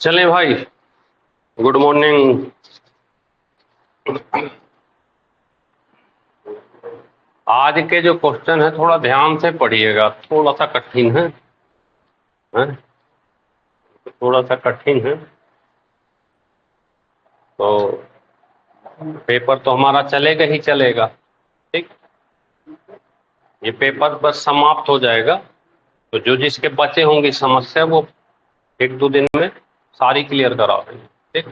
चलें भाई, good morning. आज के जो क्वेश्चन है थोड़ा ध्यान से पढ़िएगा, थोड़ा सा कठिन है, थोड़ा सा कठिन है। तो पेपर तो हमारा चलेगा ही चलेगा, ठीक। ये पेपर बस समाप्त हो जाएगा तो जो जिसके बचे होंगी समस्या वो 1-2 दिन में सारी क्लियर करा देंगे, ठीक।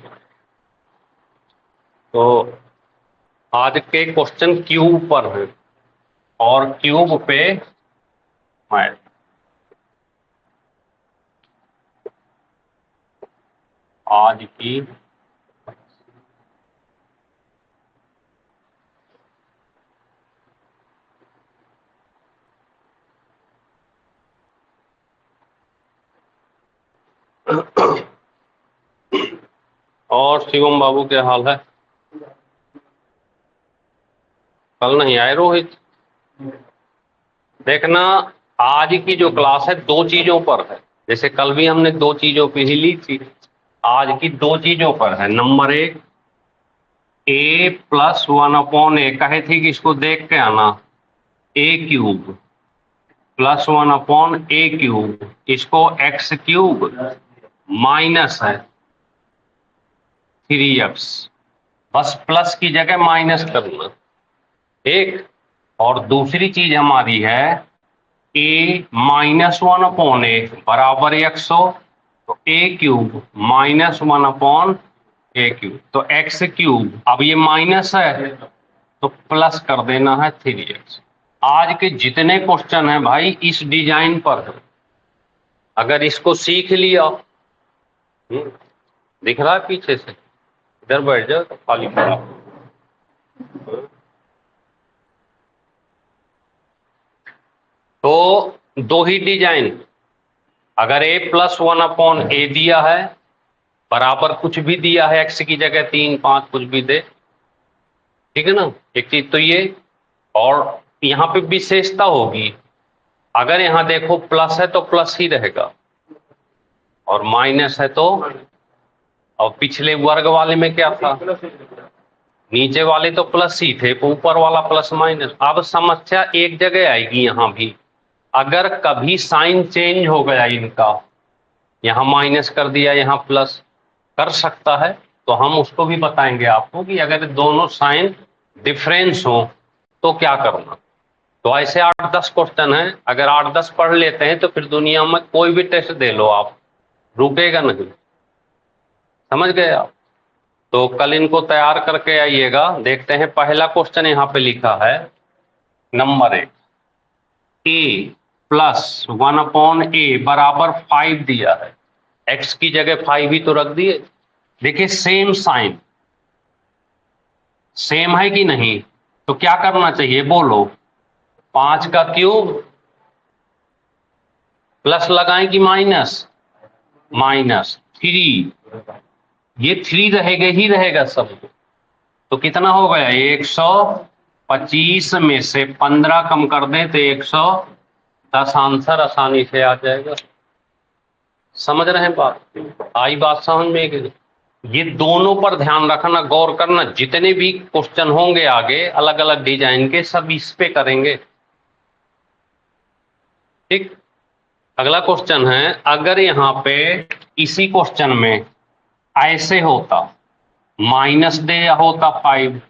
तो आज के क्वेश्चन क्यूब पर है और क्यूब पे मैथ। आज की और शिवम बाबू क्या हाल है? कल नहीं आए रोहित? देखना, आज की जो क्लास है 2 चीजों पर है। जैसे कल भी हमने 2 चीजों पे ही ली थी, आज की 2 चीजों पर है। नंबर 1, a + 1/a कहे थी कि इसको देख के आना, a³ + 1/a³, इसको x³ माइनस है 3x, बस प्लस की जगह माइनस करना, एक। और दूसरी चीज हमारी है a - 1/a बराबर 100, तो a³ - 1/a³, तो x³, अब ये माइनस है तो प्लस कर देना है 3x। आज के जितने क्वेश्चन हैं भाई इस डिजाइन पर है। अगर इसको सीख लिया, दिख रहा है पीछे से, इधर बैठ जाओ तो खाली पड़ा। तो 2 ही डिजाइन, अगर a + 1/a दिया है बराबर कुछ भी दिया है, x की जगह 3, 5 कुछ भी दे, ठीक है ना, एक चीज तो ये। और यहाँ पे विशेषता होगी, अगर यहाँ देखो प्लस है तो प्लस ही रहेगा और माइनस है तो, और पिछले वर्ग वाले में क्या था, नीचे वाले तो प्लस ही थे, ऊपर वाला प्लस माइनस। अब समस्या एक जगह आएगी, यहाँ भी अगर कभी साइन चेंज हो गया इनका, यहाँ माइनस कर दिया यहाँ प्लस कर सकता है, तो हम उसको भी बताएंगे आपको कि अगर दोनों साइन डिफरेंस हो तो क्या करना। तो ऐसे 8-10 क्वेश्चन है, अगर 8-10 पढ़ लेते हैं तो फिर दुनिया में कोई भी टेस्ट दे लो आप, रुकेगा नहीं। समझ गए आप? तो कल इनको तैयार करके आइएगा। देखते हैं, पहला क्वेश्चन यहाँ पे लिखा है नंबर 1, a + 1/a बराबर 5 दिया है, x की जगह 5 ही तो रख दिए। देखिए सेम साइन, सेम है कि नहीं, तो क्या करना चाहिए बोलो, 5³ प्लस लगाएं कि माइनस, -3, ये 3 रहेगा ही रहेगा सब। तो कितना हो गया, 125 में से 15 कम कर दें तो 110 आंसर आसानी से आ जाएगा। समझ रहे हैं बात? आई बात समझ में कि नहीं? ये दोनों पर ध्यान रखना, गौर करना, जितने भी क्वेश्चन होंगे आगे अलग अलग डिजाइन के, सब इस पे करेंगे, ठीक। अगला क्वेश्चन है, अगर यहाँ पे इसी क्वेश्चन में ऐसे होता, माइनस दे होता 5,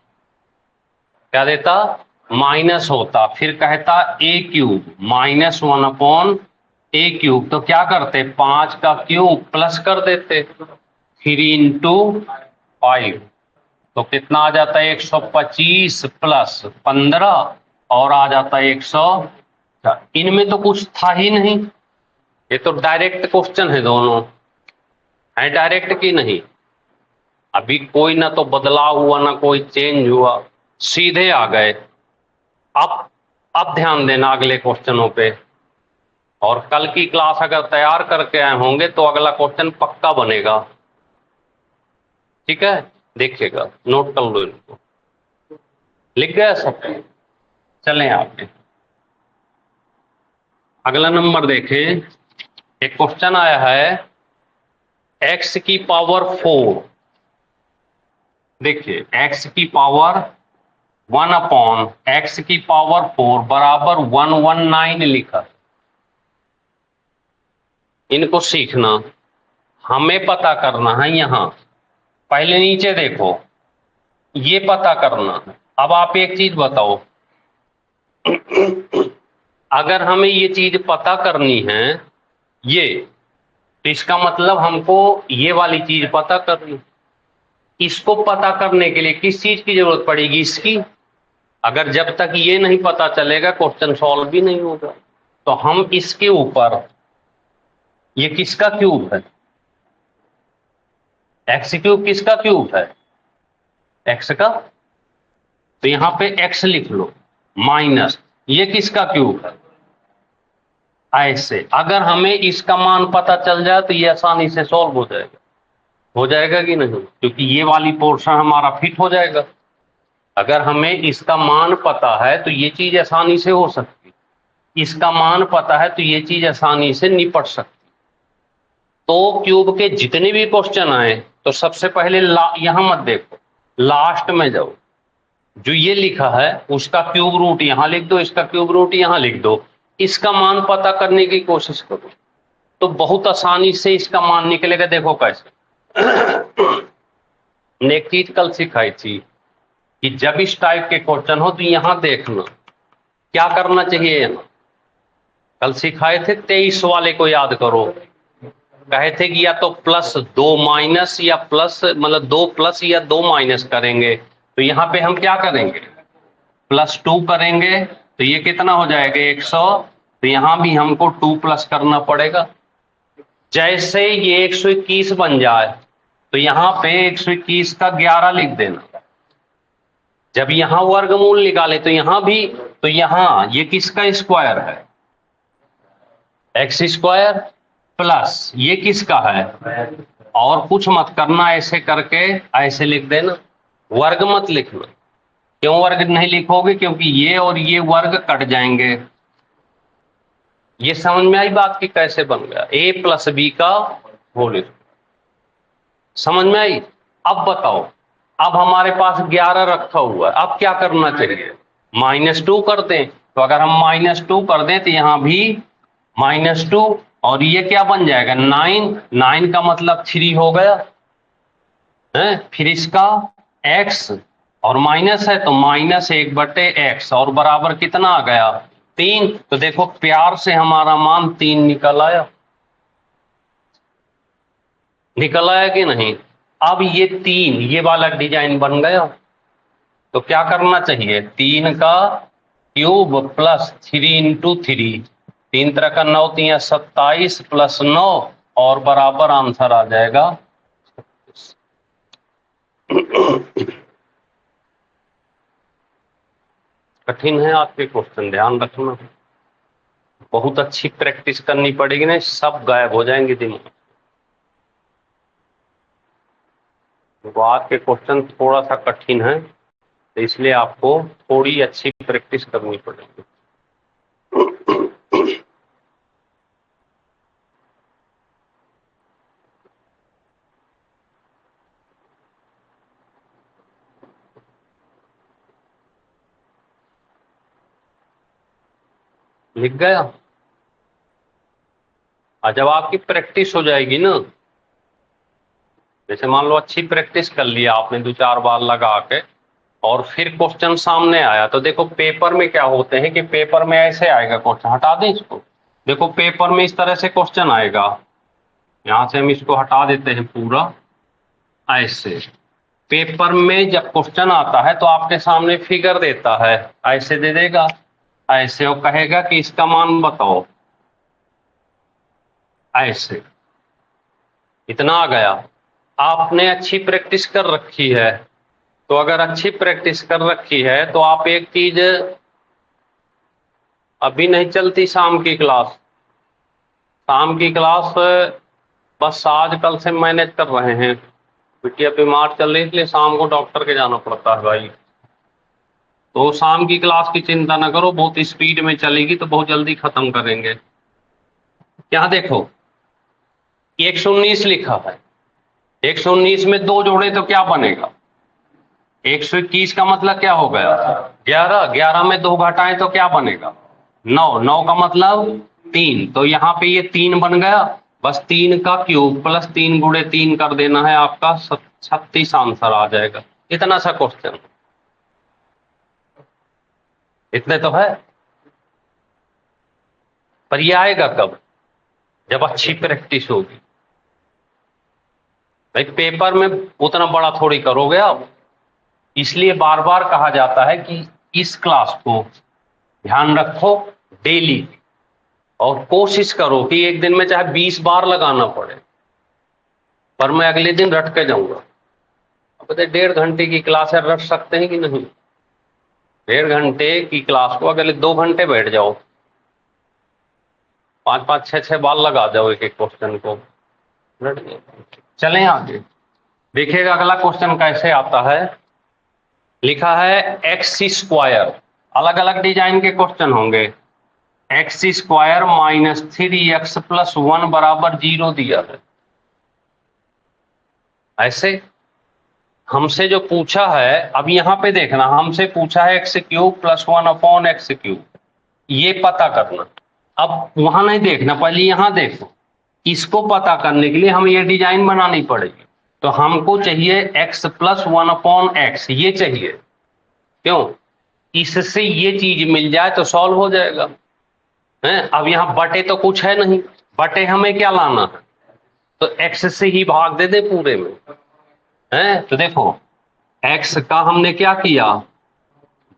क्या देता, माइनस होता, फिर कहता a³ - 1/a³, तो क्या करते, 5³ प्लस कर देते, 3 × 5, तो कितना आ जाता है, 125 + 15 और आ जाता है 100। इनमें तो कुछ था ही नहीं, ये तो डायरेक्ट क्वेश्चन है, दोनों है डायरेक्ट की नहीं, अभी कोई ना तो बदलाव हुआ ना कोई चेंज हुआ, सीधे आ गए। अब ध्यान देना अगले क्वेश्चनों पे, और कल की क्लास अगर तैयार करके आए होंगे तो अगला क्वेश्चन पक्का बनेगा, ठीक है। देखिएगा, नोट कर लो इनको। लिख गया सब? चलें आगे। अगला नंबर देखें, एक क्वेश्चन आया है x की पावर 4। देखिए x की पावर 1 अपॉन x की पावर 4 बराबर 119 लिखा। इनको सीखना, हमें पता करना है। यहां पहले नीचे देखो, ये पता करना है। अब आप एक चीज बताओ, अगर हमें ये चीज पता करनी है, ये, तो इसका मतलब हमको ये वाली चीज पता करनी। इसको पता करने के लिए किस चीज की जरूरत पड़ेगी? इसकी। अगर जब तक ये नहीं पता चलेगा क्वेश्चन सॉल्व भी नहीं होगा। तो हम इसके ऊपर, ये किसका क्यूब है? एक्स क्यूब किसका क्यूब है? एक्स का। तो यहां पे एक्स लिख लो, माइनस ये किसका क्यूब है? ऐसे अगर हमें इसका मान पता चल जाए तो ये आसानी से सॉल्व हो जाएगा। हो जाएगा कि नहीं? क्योंकि ये वाली पोर्शन हमारा फिट हो जाएगा। अगर हमें इसका मान पता है तो ये चीज आसानी से हो सकती, इसका मान पता है तो ये चीज आसानी से निपट सकती। तो क्यूब के जितने भी क्वेश्चन आए तो सबसे पहले यहां मत देखो, लास्ट में जाओ। जो ये लिखा है उसका क्यूब रूट यहां लिख दो, इसका क्यूब रूट यहां लिख दो, इसका मान पता करने की कोशिश करो, तो बहुत आसानी से इसका मान निकलेगा। देखो कैसे। ने एक चीज कल सिखाई थी कि जब इस टाइप के क्वेश्चन हो तो यहां देखना क्या करना चाहिए। कल सिखाए थे 23 वाले को याद करो, कहे थे कि या तो प्लस 2 माइनस या प्लस, मतलब 2 प्लस या 2 माइनस करेंगे। तो यहां पे हम क्या करेंगे? +2 करेंगे तो ये कितना हो जाएगा? 100। तो यहां भी हमको 2 प्लस करना पड़ेगा। जैसे ये 121 बन जाए तो यहां पे 121 का 11 लिख देना। जब यहां वर्गमूल निकाले तो यहां भी, तो यहां ये किसका स्क्वायर है? एक्स स्क्वायर प्लस ये किसका है? और कुछ मत करना, ऐसे करके ऐसे लिख देना, वर्ग मत लिखना। क्यों वर्ग नहीं लिखोगे? क्योंकि ये और ये वर्ग कट जाएंगे। ये समझ में आई बात की कैसे बन गया? a प्लस बी का होल। समझ में आई? अब बताओ, अब हमारे पास 11 रखा हुआ है, अब क्या करना चाहिए? -2 कर दें। तो अगर हम -2 कर दें तो यहां भी -2, और ये क्या बन जाएगा? 9। 9 का मतलब 3 हो गया है। फिर इसका x, और माइनस है तो -1/x, और बराबर कितना आ गया? 3। तो देखो प्यार से हमारा मान 3 निकल आया। निकल आया कि नहीं? अब ये 3, ये वाला डिजाइन बन गया। तो क्या करना चाहिए? 3 का क्यूब प्लस 3 इंटू 3, 3 तरह का 9, 3 27 प्लस 9, और बराबर आंसर आ जाएगा। कठिन है आपके क्वेश्चन, ध्यान रखना। बहुत अच्छी प्रैक्टिस करनी पड़ेगी, ना सब गायब हो जाएंगे दिमाग। तो आज के क्वेश्चन थोड़ा सा कठिन है, तो इसलिए आपको थोड़ी अच्छी प्रैक्टिस करनी पड़ेगी। लिख गया? और जब आपकी प्रैक्टिस हो जाएगी ना, जैसे मान लो अच्छी प्रैक्टिस कर लिया आपने 2-4 बार लगा के, और फिर क्वेश्चन सामने आया, तो देखो पेपर में क्या होते हैं कि पेपर में ऐसे आएगा क्वेश्चन। हटा दें इसको। देखो पेपर में इस तरह से क्वेश्चन आएगा, यहां से हम इसको हटा देते हैं पूरा। ऐसे पेपर में जब क्वेश्चन आता है तो आपके सामने फिगर देता है, ऐसे दे देगा, ऐसे, और कहेगा कि इसका मान बताओ। ऐसे इतना आ गया। आपने अच्छी प्रैक्टिस कर रखी है, तो अगर अच्छी प्रैक्टिस कर रखी है तो आप एक चीज, अभी नहीं चलती शाम की क्लास। शाम की क्लास बस आज कल से मैनेज कर रहे हैं। बिटिया बीमार चल रही, इसलिए शाम को डॉक्टर के जाना पड़ता है भाई। तो शाम की क्लास की चिंता ना करो, बहुत स्पीड में चलेगी तो बहुत जल्दी खत्म करेंगे। यहाँ देखो 119 लिखा है, 119 में 2 जोड़े तो क्या बनेगा? 121 का मतलब क्या हो गया? 11, 11 में 2 घटाएं तो क्या बनेगा? 9, 9 का मतलब 3, तो यहाँ पे ये 3 बन गया। बस 3 का क्यूब प्लस 3 गुणे 3 कर देना है, आपका 36 आंसर आ जाएगा। इतना सा क्वेश्चन, इतने तो है। पर ये आएगा कब? जब अच्छी प्रैक्टिस होगी। भाई पेपर में उतना बड़ा थोड़ी करोगे आप, इसलिए बार बार कहा जाता है कि इस क्लास को ध्यान रखो डेली, और कोशिश करो कि एक दिन में चाहे 20 बार लगाना पड़े, पर मैं अगले दिन रट के जाऊंगा। अब बताइए 1.5 घंटे की क्लास है, रट सकते हैं कि नहीं? 1.5 घंटे की क्लास को अगले 2 घंटे बैठ जाओ, 5-5, 6-6 बार लगा जाओ एक एक क्वेश्चन को, रट गए। चलें आगे, देखिएगा अगला क्वेश्चन कैसे आता है। लिखा है एक्स स्क्वायर, अलग अलग डिजाइन के क्वेश्चन होंगे। X square minus 3x plus 1 बराबर 0 दिया है। ऐसे हमसे जो पूछा है, अब यहां पे देखना, हमसे पूछा है x cube plus 1 upon x cube, ये पता करना। अब वहां नहीं देखना, पहले यहां देखो। इसको पता करने के लिए हमें ये डिजाइन बनानी पड़ेगी। तो हमको चाहिए एक्स प्लस 1 अपॉन एक्स, ये चाहिए। क्यों? इससे ये चीज मिल जाए तो सॉल्व हो जाएगा। है, अब यहां बटे तो कुछ है नहीं, बटे हमें क्या लाना है? तो एक्स से ही भाग दे दे पूरे में। है, तो देखो एक्स का हमने क्या किया,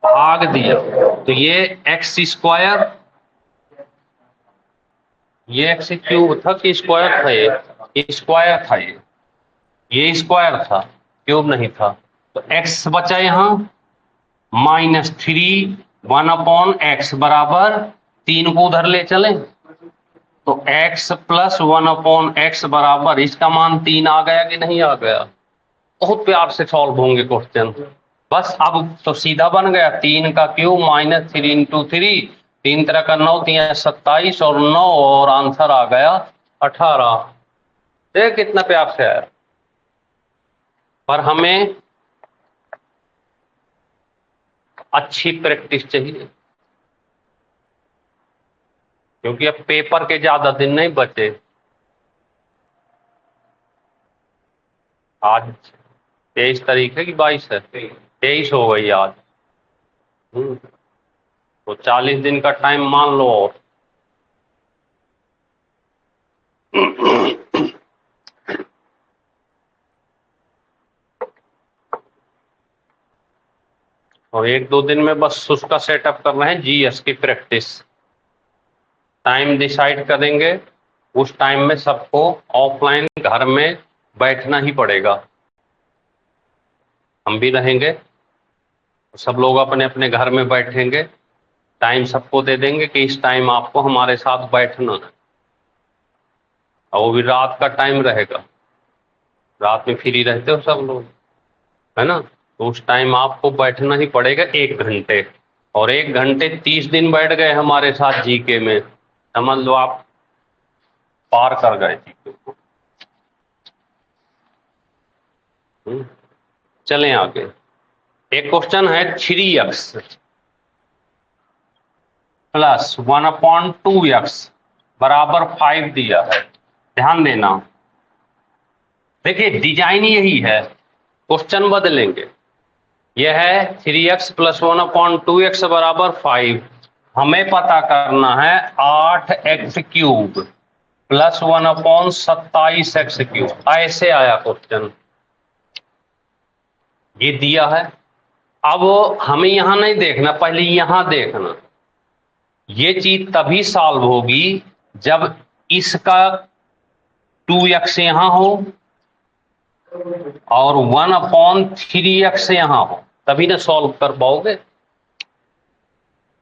भाग दिया। तो ये एक्स स्क्वायर, ये एक्स क्यूब था कि स्क्वायर था? ये स्क्वायर था, ये स्क्वायर था, क्यूब नहीं था। तो एक्स बचा यहां -3 1 अपॉन एक्स बराबर 3 को उधर ले चले, तो x प्लस 1 अपॉन एक्स बराबर, इसका मान 3 आ गया कि नहीं आ गया? बहुत प्यार से सॉल्व होंगे क्वेश्चन। बस अब तो सीधा बन गया, 3 का क्यूब -3 इंटू 3, 3 तरह का 9, 3 27 और 9, और आंसर आ गया 18। देख कितना प्यार से आया। पर हमें अच्छी प्रैक्टिस चाहिए, क्योंकि अब पेपर के ज्यादा दिन नहीं बचे। आज 23 तारीख है कि 22 है? 23 हो गई आज। तो 40 दिन का टाइम मान लो। और 1-2 दिन में बस उसका सेटअप कर रहे हैं, जीएस की प्रैक्टिस। टाइम डिसाइड करेंगे, उस टाइम में सबको ऑफलाइन घर में बैठना ही पड़ेगा। हम भी रहेंगे, सब लोग अपने अपने घर में बैठेंगे, टाइम सबको दे देंगे कि इस टाइम आपको हमारे साथ बैठना है। और वो भी रात का टाइम रहेगा, रात में फ्री रहते हो सब लोग, है ना? तो उस टाइम आपको बैठना ही पड़ेगा 1 घंटे। और 1 घंटे 30 दिन बैठ गए हमारे साथ जीके में, समझ लो आप पार कर गए जीके को। चलें आगे। एक क्वेश्चन है 3x प्लस 1 अपॉन 2x बराबर 5 दिया है। ध्यान देना, देखिए डिजाइन यही है, क्वेश्चन बदलेंगे। यह है 3x प्लस 1 अपॉन 2x बराबर 5। हमें पता करना है 8x cube plus 1 upon 27x cube. ऐसे आया क्वेश्चन, ये दिया है। अब हमें यहां नहीं देखना, पहले यहां देखना। ये चीज तभी सॉल्व होगी जब इसका 2x यहां हो और 1 अपॉन 3x यहां हो, तभी ना सॉल्व कर पाओगे।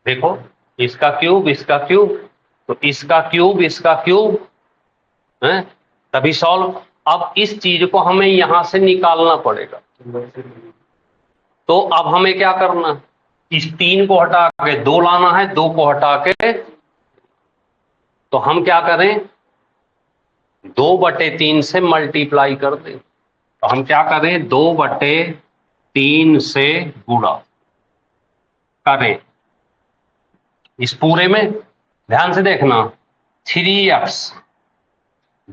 देखो इसका क्यूब, इसका क्यूब, तो इसका क्यूब, इसका क्यूब है, तभी सॉल्व। अब इस चीज को हमें यहां से निकालना पड़ेगा। तो अब हमें क्या करना, इस 3 को हटा के 2 लाना है, 2 को हटा के, तो हम क्या करें, 2/3 से मल्टीप्लाई कर दें। तो हम क्या करें, 2/3 से गुणा करें इस पूरे में। ध्यान से देखना, 3x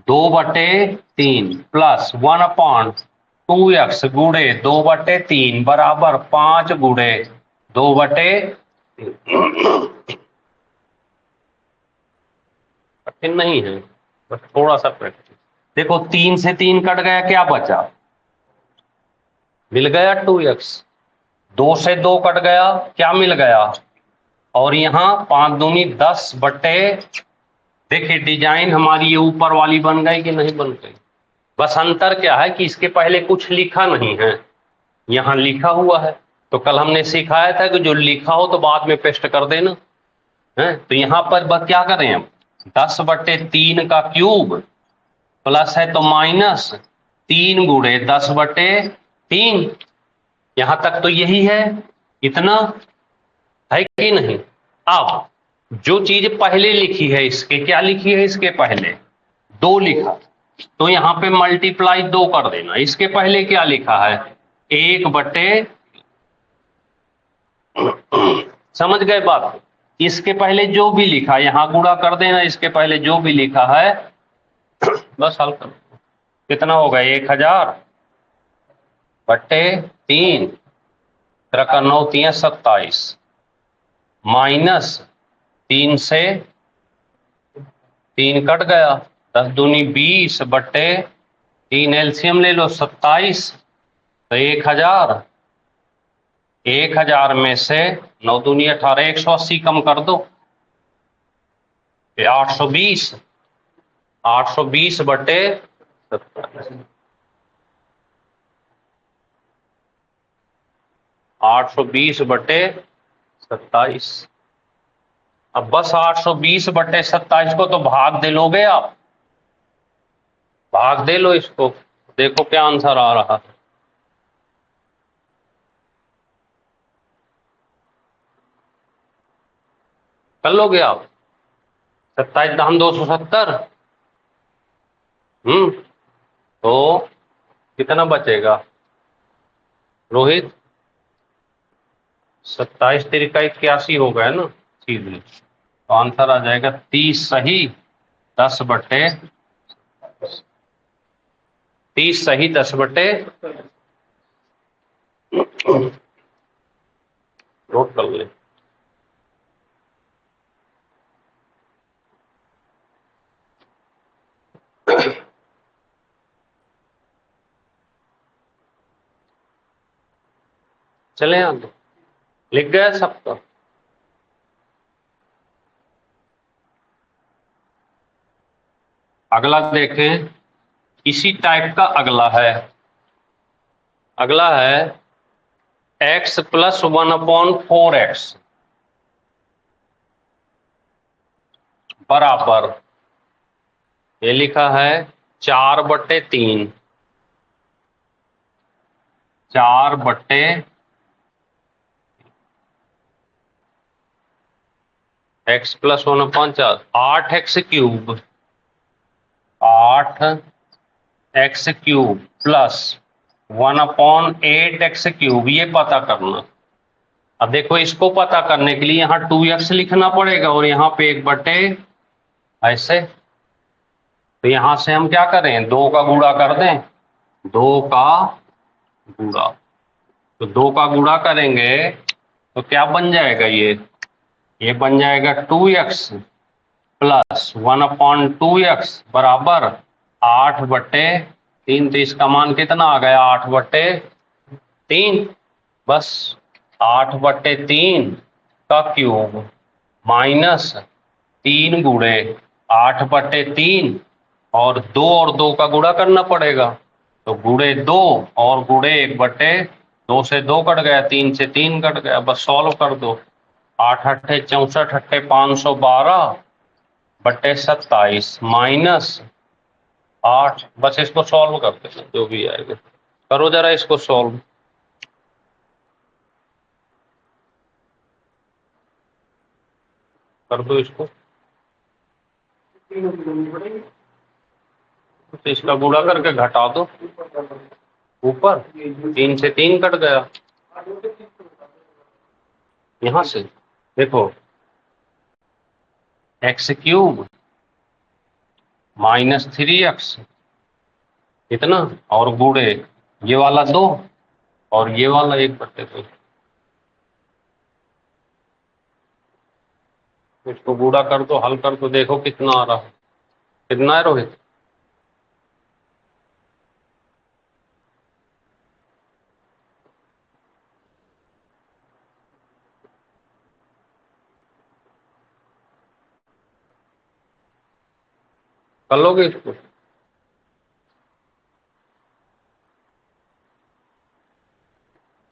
2/3 प्लस 1/2x गुणे 2/3 बराबर 5 गुणे 2/3। कठिन नहीं है, बस थोड़ा सा प्रैक्टिस। देखो 3 से 3 कट गया, क्या बचा, मिल गया 2x। 2 से 2 कट गया, क्या मिल गया, और यहां 5 दूनी 10/, देखिए डिजाइन हमारी ये ऊपर वाली बन गई कि नहीं बन गई। बस अंतर क्या है कि इसके पहले कुछ लिखा नहीं है, यहां लिखा हुआ है। तो कल हमने सिखाया था कि जो लिखा हो तो बाद में पेस्ट कर देना है। तो यहां पर बस क्या करें हम, 10/3 का क्यूब प्लस है तो माइनस 3 गुणे 10/3। यहां तक तो यही है, इतना है कि नहीं। अब जो चीज पहले लिखी है, इसके क्या लिखी है, इसके पहले 2 लिखा, तो यहां पे मल्टीप्लाई 2 कर देना। इसके पहले क्या लिखा है, 1/, समझ गए बात। इसके पहले जो भी लिखा यहां गुणा कर देना, इसके पहले जो भी लिखा है बस हल कर। कितना होगा, 1000/3, 9×3 = 27 माइनस 3 से 3 कट गया, 10 दूनी 20/3, एलसीएम ले लो 27। तो 1000 में से 9 दूनी 18, 180 कम कर दो, 820, 820/27, 820/27। अब बस 820/27 को तो भाग दे लोगे आप, भाग दे लो इसको, देखो क्या आंसर आ रहा है। कर लोगे आप, 27 दाम 270। तो कितना बचेगा रोहित, 27×3 = 81 हो गया ना सीधे। तो आंसर आ जाएगा 30 सही 10/, 30 सही 10/, नोट कर ले। चले आगे, लिख गया सबका। अगला देखें, इसी टाइप का अगला है, अगला है x + 1/4x बराबर, ये लिखा है 4/3, 4/, x + 1/4, 8x³ 8x³ plus 1/8x³, ये पता करना। अब देखो इसको पता करने के लिए यहाँ 2x लिखना पड़ेगा और यहाँ पे 1/, ऐसे। तो यहां से हम क्या करें, 2 का गुणा कर दें, 2 का गुणा, तो 2 का गुणा करेंगे तो क्या बन जाएगा, ये बन जाएगा 2x प्लस 1/2x बराबर 8/3। तो इसका मान कितना आ गया, 8/3। बस 8/3 का क्यूब माइनस 3 गुणे 8/3, और 2 का गुणा करना पड़ेगा। तो गुणे 2 और गुणे 1/2 से 2 कट गया, 3 से 3 कट गया, बस सॉल्व कर दो। 8 8 64 8 512/27 माइनस 8, बस इसको सॉल्व करते हैं, जो भी आएगा। करो जरा इसको सॉल्व। कर दो इसको, तो इसका गुणा करके घटा दो ऊपर, 3 से 3 कट गया। यहां से देखो x³ -3x इतना, और गुणे ये वाला 2 और ये वाला 1/2। इसको गुणा कर दो, हल कर दो, देखो कितना आ रहा है। कितना है रोहित? कर लोगे इसको?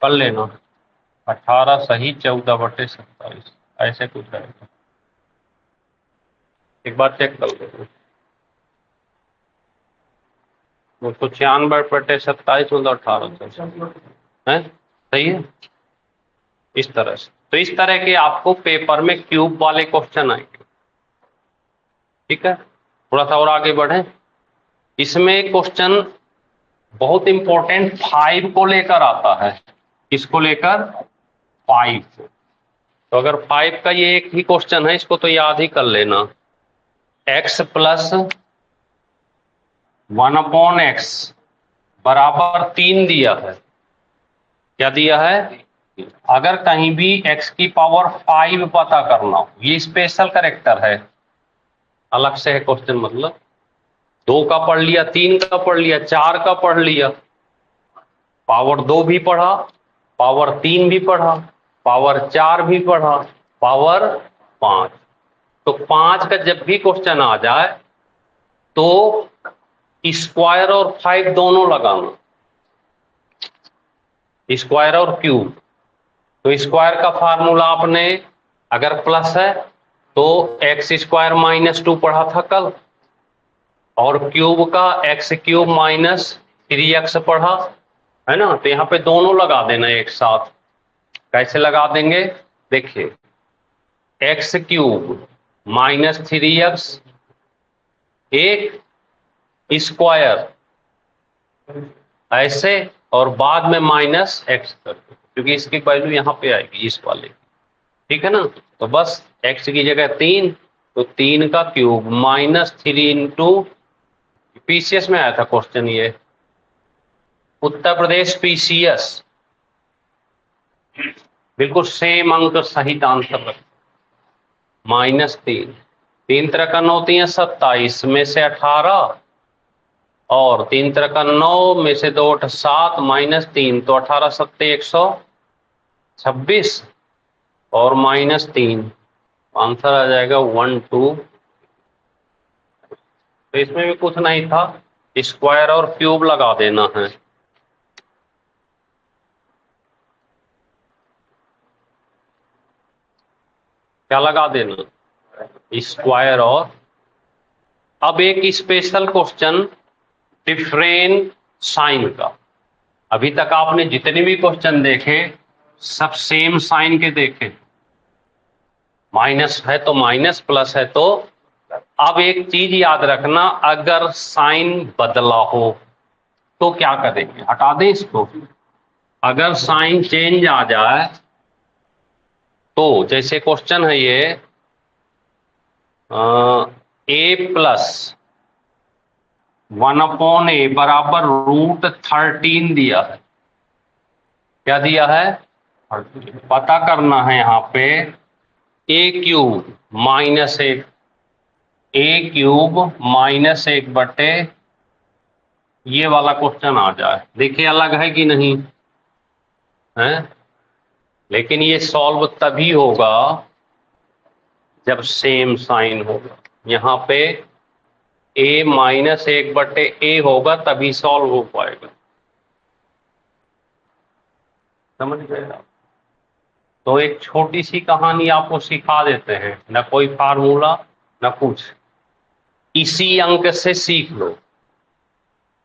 कर लेना। 18 सही 14/27 ऐसे कुछ है। एक बार चेक कर लो। 96/27 मतलब 18 है, सही है। इस तरह से, तो इस तरह के आपको पेपर में क्यूब वाले क्वेश्चन आएंगे। ठीक है, थोड़ा सा और आगे बढ़े। इसमें क्वेश्चन बहुत इंपॉर्टेंट 5 को लेकर आता है। किसको लेकर? 5। तो अगर 5 का ये एक ही क्वेश्चन है, इसको तो याद ही कर लेना। x + 1/x बराबर 3 दिया है। क्या दिया है? अगर कहीं भी x की पावर 5 पता करना हो, ये स्पेशल कैरेक्टर है, अलग से है क्वेश्चन। मतलब 2 का पढ़ लिया, 3 का पढ़ लिया, 4 का पढ़ लिया, पावर 2 भी पढ़ा, पावर 3 भी पढ़ा, पावर 4 भी पढ़ा, पावर 5। तो 5 का जब भी क्वेश्चन आ जाए तो स्क्वायर और 5 दोनों लगाना, स्क्वायर और क्यूब। तो स्क्वायर का फार्मूला आपने अगर प्लस है तो x² -2 पढ़ा था कल, और क्यूब का x³ -3x पढ़ा है ना। तो यहाँ पे दोनों लगा देना एक साथ। कैसे लगा देंगे? देखिए, x³ -3x एक स्क्वायर ऐसे, और बाद में -x कर दो, क्योंकि इसकी वैल्यू यहाँ पे आएगी इस वाले। ठीक है ना। तो बस x की जगह 3, तो 3 का क्यूब -3 × पीसीएस में आया था क्वेश्चन, ये उत्तर प्रदेश पीसीएस, बिल्कुल सेम अंक सहित आंसर रख। -3, 3 × 9 = 27 में से 18, और 3 × 9 में से 2 × 7 -3, तो 18 × 7 = 126 और -3, आंसर आ जाएगा 1 2। तो इसमें भी कुछ नहीं था, स्क्वायर और क्यूब लगा देना है। क्या लगा देना? स्क्वायर। और अब एक स्पेशल क्वेश्चन डिफरेंट साइन का। अभी तक आपने जितने भी क्वेश्चन देखे सब सेम साइन के देखे, माइनस है तो माइनस, प्लस है तो। अब एक चीज याद रखना, अगर साइन बदला हो तो क्या करेंगे? हटा दें इसको। अगर साइन चेंज आ जाए तो जैसे क्वेश्चन है ये a + 1/a बराबर √13 दिया है। क्या दिया है? पता करना है यहाँ पे a³ -1, a³ -1/, ये वाला क्वेश्चन आ जाए। देखिए अलग है कि नहीं है, लेकिन ये सॉल्व तभी होगा जब सेम साइन होगा। यहाँ पे a -1/a होगा तभी सॉल्व हो पाएगा। समझ गए आप? तो एक छोटी सी कहानी आपको सिखा देते हैं, न कोई फार्मूला न कुछ, इसी अंक से सीख लो।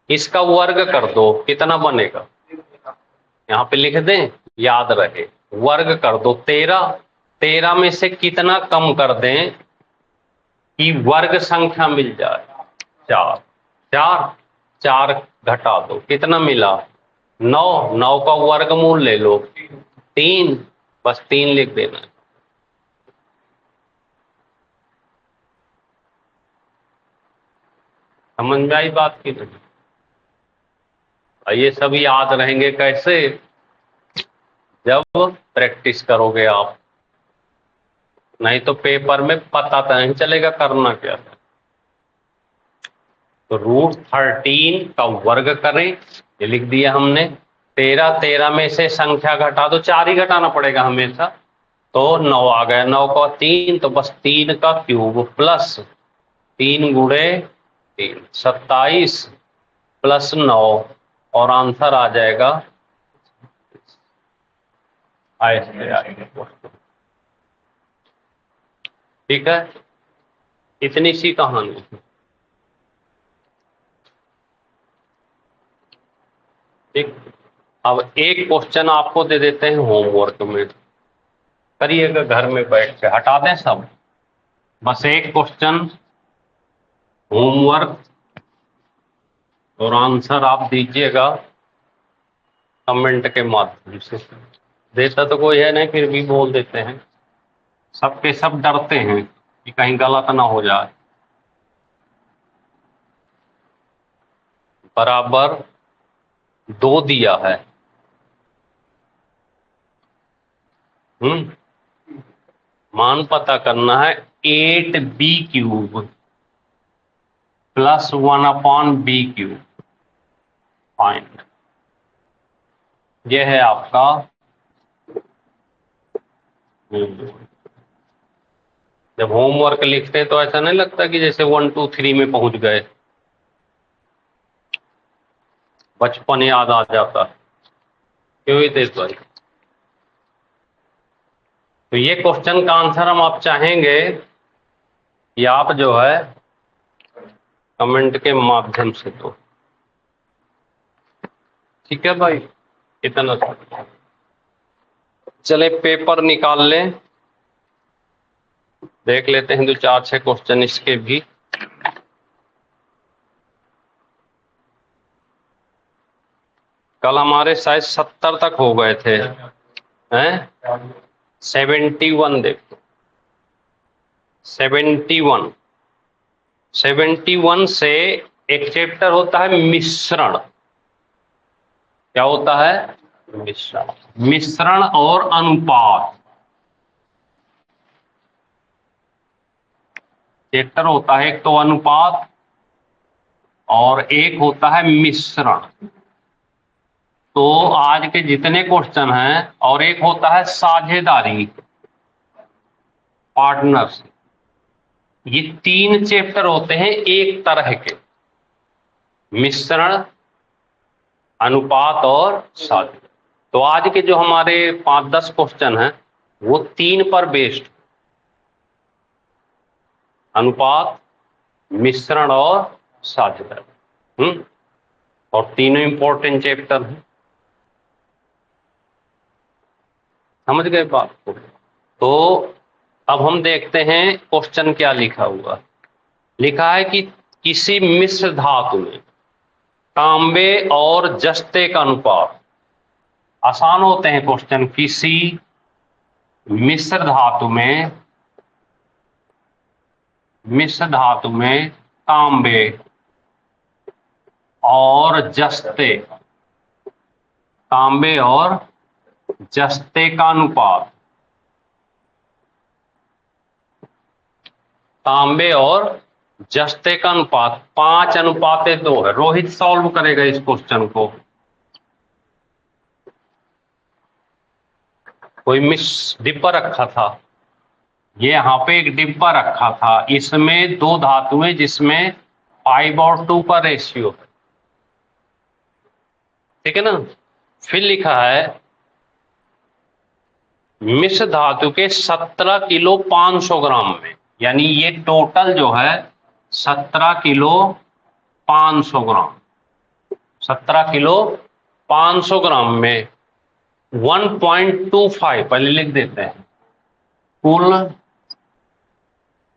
इसका वर्ग कर दो, कितना बनेगा? यहाँ पे लिख दें, याद रहे। वर्ग कर दो 13, 13 में से कितना कम कर दें कि वर्ग संख्या मिल जाए? 4। 4 4 घटा दो, कितना मिला? 9। 9 का वर्गमूल ले लो, 3, बस 3 लिख देना है। समझ में आई बात की नहीं? ये सब याद रहेंगे कैसे? जब प्रैक्टिस करोगे आप, नहीं तो पेपर में पता तो नहीं चलेगा करना क्या है। तो √13 का वर्ग करें, ये लिख दिया हमने। 13 13 में से संख्या घटा दो, 4 ही घटाना पड़ेगा हमेशा, तो 9 आ गया। 9 का 3, तो बस 3 का क्यूब प्लस 3 गुणे 3, 27 प्लस 9, और आंसर आ जाएगा ऐसे आएगा। ठीक है, इतनी सी कहानी। ठीक, अब एक क्वेश्चन आपको दे देते हैं होमवर्क में, करिएगा घर में बैठ के, हटा दें सब, बस एक क्वेश्चन होमवर्क, और आंसर आप दीजिएगा कमेंट के माध्यम से। देता तो कोई है नहीं, फिर भी बोल देते हैं, सबके सब डरते हैं कि कहीं गलत ना हो जाए। बराबर 2 दिया है, मान पता करना है, 8b³ प्लस 1/b³, फाइंड। ये है आपका जब होमवर्क लिखते हैं तो ऐसा नहीं लगता कि जैसे 1 2 3 में पहुंच गए, बचपन याद आ जाता है। क्यों ही तेज भाई? तो ये क्वेश्चन का आंसर हम आप चाहेंगे कि आप जो है कमेंट के माध्यम से दो। ठीक है भाई, इतना चले पेपर निकाल लें, देख लेते हैं 2 4 6 क्वेश्चन इसके भी। कल हमारे शायद 70 तक हो गए थे, हैं? 71 देखो, 71 से एक चैप्टर होता है मिश्रण। क्या होता है? मिश्रण। मिश्रण और अनुपात चैप्टर होता है, एक तो अनुपात और एक होता है मिश्रण। तो आज के जितने क्वेश्चन हैं, और एक होता है साझेदारी, पार्टनर्स, ये 3 चैप्टर होते हैं एक तरह के, मिश्रण, अनुपात और साझेदारी। तो आज के जो हमारे 5-10 क्वेश्चन हैं वो 3 पर बेस्ड, अनुपात, मिश्रण और साझेदारी। और तीनों इंपॉर्टेंट चैप्टर हैं। समझ गए बात को? तो अब हम देखते हैं क्वेश्चन क्या लिखा हुआ। लिखा है कि किसी मिश्र धातु में तांबे और जस्ते का अनुपात, आसान होते हैं क्वेश्चन। किसी मिश्र धातु में तांबे और जस्ते, तांबे और जस्ते का अनुपात, तांबे और जस्ते का अनुपात 5:2 है। रोहित सॉल्व करेगा इस क्वेश्चन को। कोई डिब्बा रखा था, ये यहाँ पे एक डिब्बा रखा था, इसमें 2 धातुएं जिसमें 5/2 का रेशियो है। ठीक है ना? फिर लिखा है मिश्र धातु के 17 किलो 500 ग्राम में, यानी ये टोटल जो है 17 किलो 500 ग्राम, 17 किलो 500 ग्राम में 1.25, पहले लिख देते हैं, कुल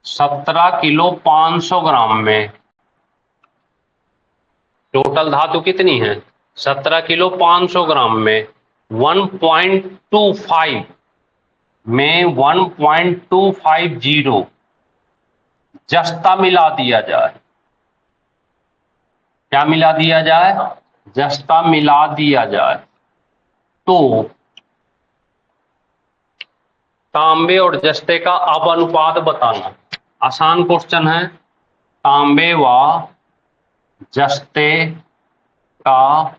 17 किलो 500 ग्राम में टोटल धातु कितनी है? 17 किलो 500 ग्राम में 1.25 में 1.250 जस्ता मिला दिया जाए। क्या मिला दिया जाए? जस्ता मिला दिया जाए तो तांबे और जस्ते का अब अनुपात बताना। आसान क्वेश्चन है। तांबे व जस्ते का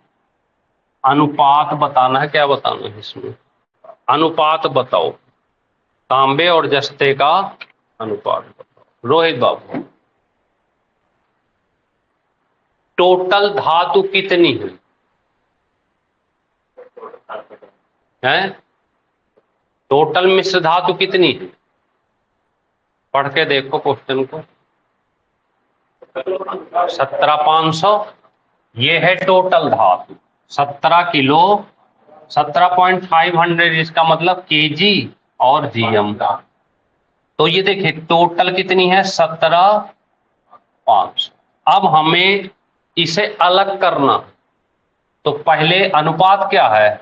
अनुपात बताना है। क्या बताना है इसमें? अनुपात बताओ। तांबे और जस्ते का अनुपात बताओ। रोहित बाबू, टोटल धातु कितनी है? टोटल मिश्र धातु कितनी है? पढ़ के देखो क्वेश्चन को। 17,500 ये है टोटल धातु। 17 किलो 17.500 इसका मतलब केजी और जीएम। तो ये देखिए टोटल कितनी है? 17,500। अब हमें इसे अलग करना, तो पहले अनुपात क्या है?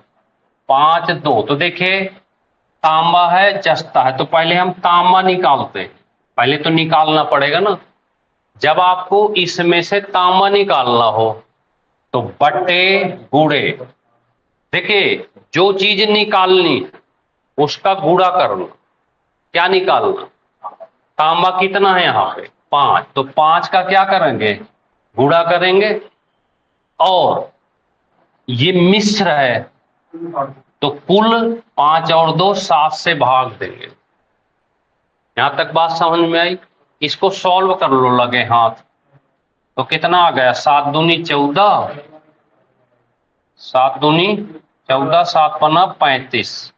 5:2। तो देखिए तांबा है जस्ता है, तो पहले हम तांबा निकालते हैं। पहले तो निकालना पड़ेगा ना। जब आपको इसमें से तांबा निकालना हो तो बटे गुणे, देखिए जो चीज निकालनी उसका गुणा करना। क्या निकालना? तांबा कितना है यहाँ पे? 5। तो 5 का क्या करेंगे? गुणा करेंगे। और ये मिश्र है तो कुल 5 और 2 7 से भाग देंगे। यहां तक बात समझ में आई? इसको सॉल्व कर लो लगे हाथ। तो कितना आ गया? 7 दूनी 14, 7 दूनी 14, 7 पन्ना 35।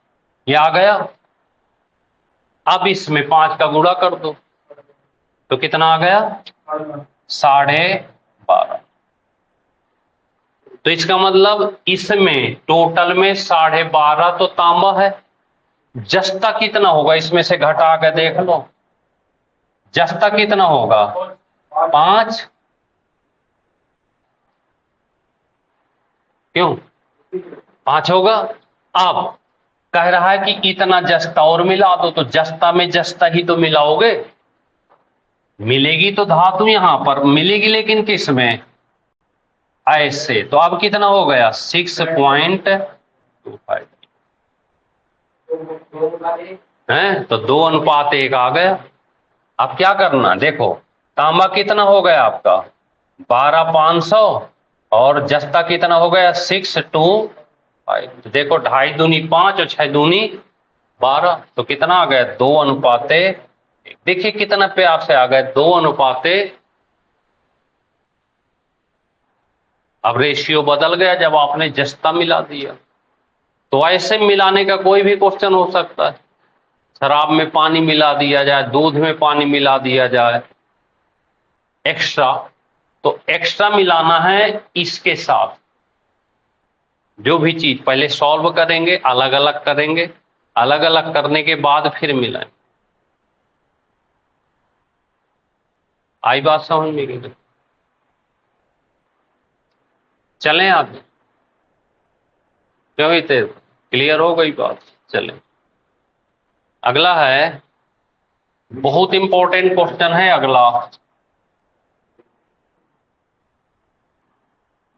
ये आ गया। अब इसमें 5 का गुणा कर दो तो कितना आ गया? 12.5। तो इसका मतलब इसमें टोटल में 12.5 तो तांबा है। जस्ता कितना होगा? इसमें से घटा के देख लो। जस्ता कितना होगा? 5। क्यों 5 होगा? अब कह रहा है कि इतना जस्ता और मिला दो, तो जस्ता में जस्ता ही तो मिलाओगे। मिलेगी तो धातु यहां पर मिलेगी, लेकिन किस में? ऐसे। तो अब कितना हो गया? 6.25 है। तो 2:1 आ गया। अब क्या करना? देखो तांबा कितना हो गया आपका? 12,500 और जस्ता कितना हो गया? 6:2। तो देखो 2.5 दूनी 5 और 6 दूनी 12। तो कितना आ गया? 2:1। देखिए कितना प्यार से आ गए, 2:1। अब रेशियो बदल गया जब आपने जस्ता मिला दिया। तो ऐसे मिलाने का कोई भी क्वेश्चन हो सकता है। शराब में पानी मिला दिया जाए, दूध में पानी मिला दिया जाए एक्स्ट्रा, तो एक्स्ट्रा मिलाना है इसके साथ। जो भी चीज पहले सॉल्व करेंगे, अलग अलग करेंगे, अलग अलग करने के बाद फिर मिलाएं। आई बात समझ में गई? चलें आगे। क्यों इतने क्लियर हो गई बात? चलें अगला है। बहुत इंपॉर्टेंट क्वेश्चन है अगला,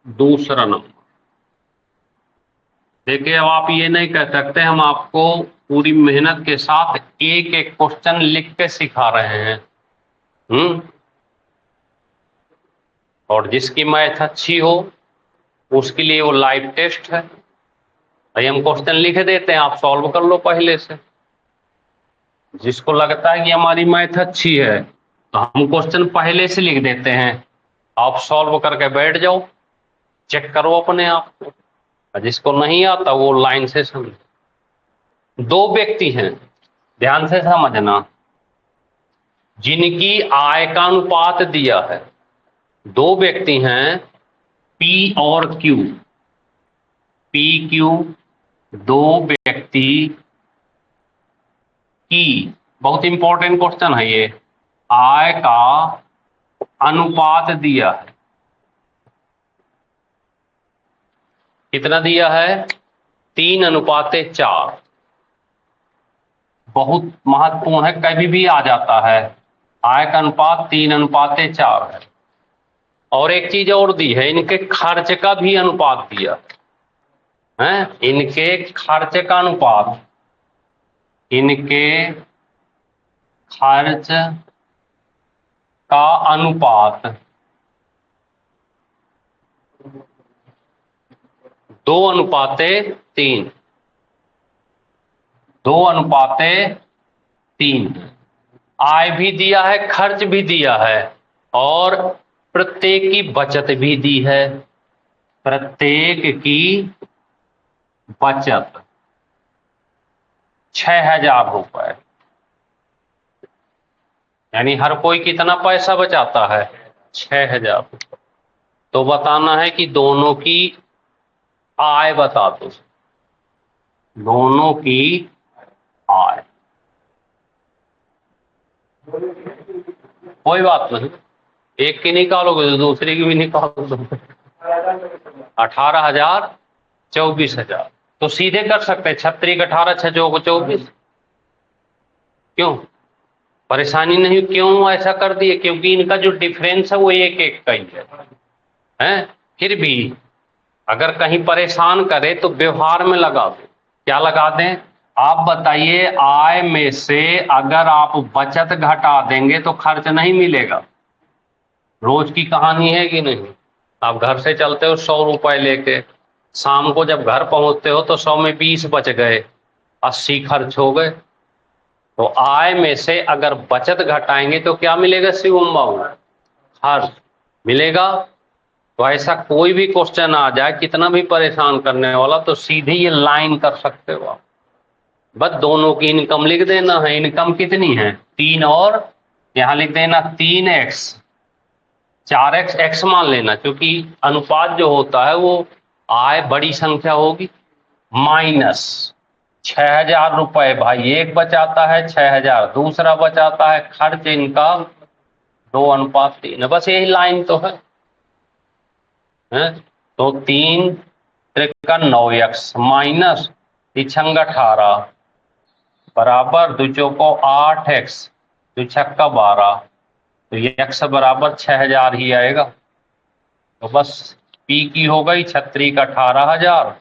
दूसरा नंबर। देखिए अब आप ये नहीं कह सकते हम आपको पूरी मेहनत के साथ एक एक क्वेश्चन लिख के सिखा रहे हैं। और जिसकी मैथ अच्छी हो उसके लिए वो लाइव टेस्ट है। भाई हम क्वेश्चन लिख देते हैं, आप सॉल्व कर लो पहले से। जिसको लगता है कि हमारी मैथ अच्छी है तो हम क्वेश्चन पहले से लिख देते हैं, आप सॉल्व करके बैठ जाओ, चेक करो अपने आप को। जिसको नहीं आता वो लाइन से समझ। 2 व्यक्ति हैं, ध्यान से समझना, जिनकी आय का अनुपात दिया है। 2 व्यक्ति हैं P और Q। P Q 2 व्यक्ति की, बहुत इंपॉर्टेंट क्वेश्चन है ये, आय का अनुपात दिया है, कितना दिया है, 3:4। बहुत महत्वपूर्ण है, कभी भी आ जाता है, आय का अनुपात 3:4 है। और एक चीज और दी है, इनके खर्च का भी अनुपात दिया है, इनके खर्च का अनुपात, इनके खर्च का अनुपात 2:3, 2:3। आय भी दिया है, खर्च भी दिया है, और प्रत्येक की बचत भी दी है, प्रत्येक की बचत 6,000 रुपए, यानी हर कोई कितना पैसा बचाता है, 6,000 रुपए। तो बताना है कि दोनों की आय बता दो, दोनों की आय, कोई बात नहीं, एक की निकालोगे तो दूसरे की भी निकाल दो। 18,000, 24,000, तो सीधे कर सकते हैं, 36 18 6 24। क्यों परेशानी नहीं, क्यों ऐसा कर दिए, क्योंकि इनका जो डिफरेंस है वो एक एक का ही है? फिर भी अगर कहीं परेशान करे तो व्यवहार में लगा दो, क्या लगा दें, आप बताइए, आय में से अगर आप बचत घटा देंगे तो खर्च नहीं मिलेगा, रोज की कहानी है कि नहीं। आप घर से चलते हो 100 रुपए लेके, शाम को जब घर पहुंचते हो तो 100 में 20 बच गए, 80 खर्च हो गए। तो आय में से अगर बचत घटाएंगे तो क्या मिलेगा शिवम बाबू, खर्च मिलेगा। तो ऐसा कोई भी क्वेश्चन आ जाए, कितना भी परेशान करने वाला, तो सीधे ये लाइन कर सकते हो आप, बस दोनों की इनकम लिख देना है, इनकम कितनी है 3, और यहां लिख देना 3x, 4x x मान लेना, क्योंकि अनुपात जो होता है वो आय बड़ी संख्या होगी, माइनस 6,000 रुपए, भाई एक बचाता है, 6,000 दूसरा बचाता है, खर्च इनका 2:3 है, बस यही लाइन तो है? तो 3 त्रिका 9x माइनस 3 18 बराबर 2 चौको 8x 2 छक्का 12, तो ये x बराबर 6,000 ही आएगा। तो बस P की हो गई 36 का 18,000,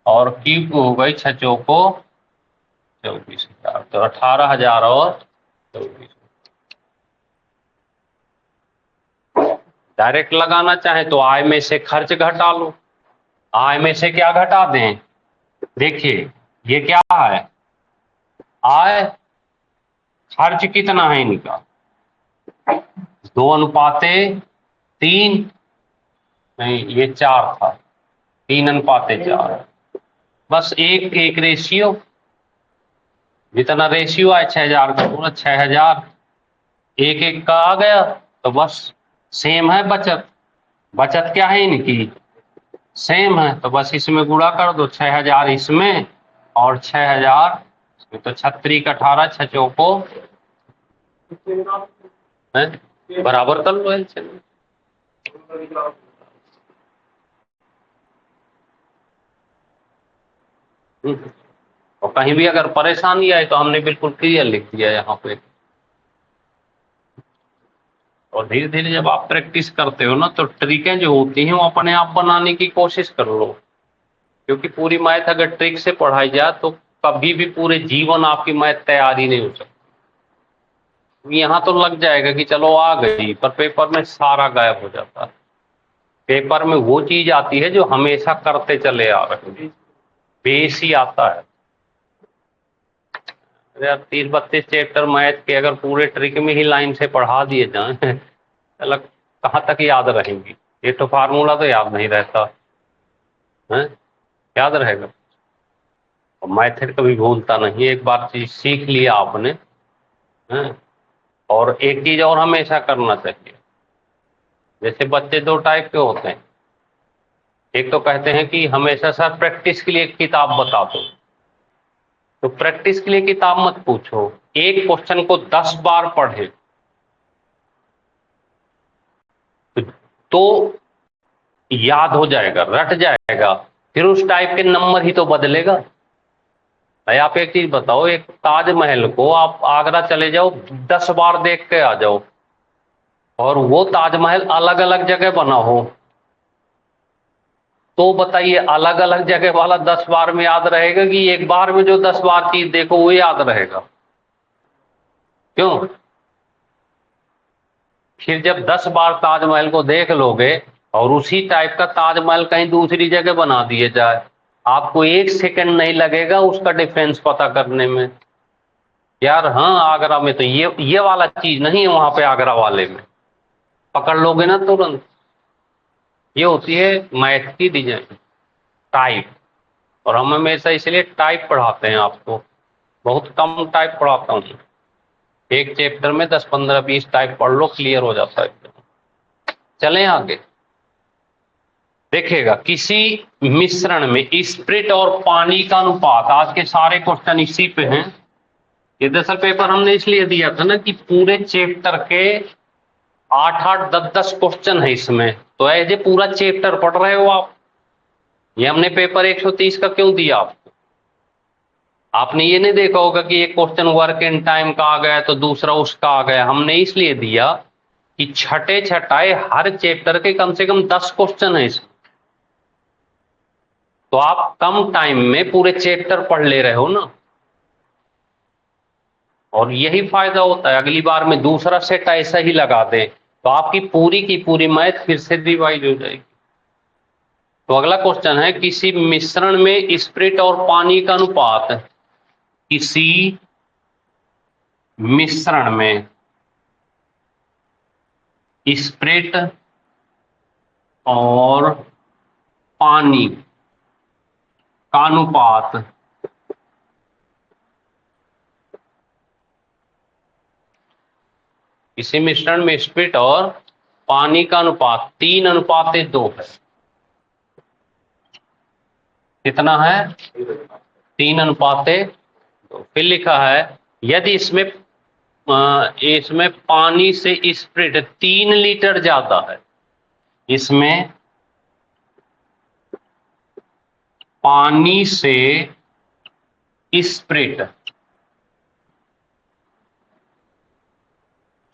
और Q की हो गई 6 चौको 24,000, तो 18,000 और 24। डायरेक्ट लगाना चाहे तो आय में से खर्च घटा लो, आय में से क्या घटा दें, देखिए ये क्या है, आय, खर्च कितना है इनका 2:3, नहीं ये 4 था, 3:4, बस एक एक रेशियो, जितना रेशियो है 6,000 का पूरा 6,000 एक एक का आ गया, तो बस सेम है बचत, बचत क्या है इनकी सेम है, तो बस इसमें गुणा कर दो, 6,000 इसमें और 6,000 इसमें, तो 36 का 18 6 चौको बराबर कर लो एलसीएम। और कहीं भी अगर परेशानी आए तो हमने बिल्कुल क्लियर लिख दिया यहाँ पे। और धीरे धीरे जब आप प्रैक्टिस करते हो ना, तो ट्रिकें जो होती हैं वो अपने आप बनाने की कोशिश कर लो, क्योंकि पूरी मैथ अगर ट्रिक से पढ़ाई जाए तो कभी भी पूरे जीवन आपकी मैथ तैयार ही नहीं हो सकती। यहाँ तो लग जाएगा कि चलो आ गई, पर पेपर में सारा गायब हो जाता है। पेपर में वो चीज आती है जो हमेशा करते चले आ रहे हैं, बेस ही आता है। यार 30-32 चैप्टर मैथ के अगर पूरे ट्रिक में ही लाइन से पढ़ा दिए जाए, अलग कहाँ तक याद रहेंगी, ये तो फार्मूला तो याद नहीं रहता है, याद रहेगा। और मैथड कभी भूलता नहीं, एक बार चीज सीख लिया आपने है। और एक चीज और हमेशा करना चाहिए, जैसे बच्चे 2 टाइप के होते हैं, एक तो कहते हैं कि हमेशा सर प्रैक्टिस के लिए एक किताब बता दो, तो प्रैक्टिस के लिए किताब मत पूछो, एक क्वेश्चन को 10 बार पढ़े तो याद हो जाएगा, रट जाएगा, फिर उस टाइप के नंबर ही तो बदलेगा। भाई आप एक चीज बताओ, एक ताजमहल को आप आगरा चले जाओ, 10 बार देख के आ जाओ, और वो ताजमहल अलग अलग जगह बना हो, तो बताइए अलग अलग जगह वाला 10 बार में याद रहेगा कि एक बार में जो 10 बार चीज देखो वो याद रहेगा? क्यों? फिर जब 10 बार ताजमहल को देख लोगे और उसी टाइप का ताजमहल कहीं दूसरी जगह बना दिए जाए, आपको 1 सेकंड नहीं लगेगा उसका डिफरेंस पता करने में। यार हाँ, आगरा में तो ये वाला चीज नहीं है, वहां पे आगरा वाले में पकड़ लोगे ना तुरंत। ये होती है मैथ की डिजाइन, टाइप। और हम हमेशा इसलिए टाइप पढ़ाते हैं आपको, बहुत कम टाइप पढ़ाता हूँ। एक चैप्टर में 10 15 20 टाइप पढ़ लो, क्लियर हो जाता है। चलें आगे। देखिएगा, किसी मिश्रण में स्प्रिट और पानी का अनुपात, आज के सारे क्वेश्चन इसी पे हैं। ये दरअसल पेपर हमने इसलिए दिया था ना कि पूरे चैप्टर के 8 10 10 क्वेश्चन है इसमें, तो ऐसे पूरा चैप्टर पढ़ रहे हो आप। ये हमने पेपर 130 का क्यों दिया आपको? आपने ये नहीं देखा होगा कि एक क्वेश्चन वर्क इन टाइम का आ गया तो दूसरा उसका आ गया। हमने इसलिए दिया कि छठे छठाए हर चैप्टर के कम से कम 10 क्वेश्चन है इसमें, तो आप कम टाइम में पूरे चैप्टर पढ़ ले रहे हो ना, और यही फायदा होता है। अगली बार में दूसरा सेट ऐसा ही लगा दें तो आपकी पूरी की पूरी मैथ फिर से रिवाइज हो जाएगी। तो अगला क्वेश्चन है, किसी मिश्रण में स्प्रिट और पानी का अनुपात, किसी मिश्रण में स्प्रिट और पानी का अनुपात किसी मिश्रण में स्प्रिट और पानी का अनुपात 3:2 है। कितना है? 3:2। फिर लिखा है, यदि इसमें पानी से स्प्रिट 3 लीटर ज्यादा है, इसमें पानी से स्प्रिट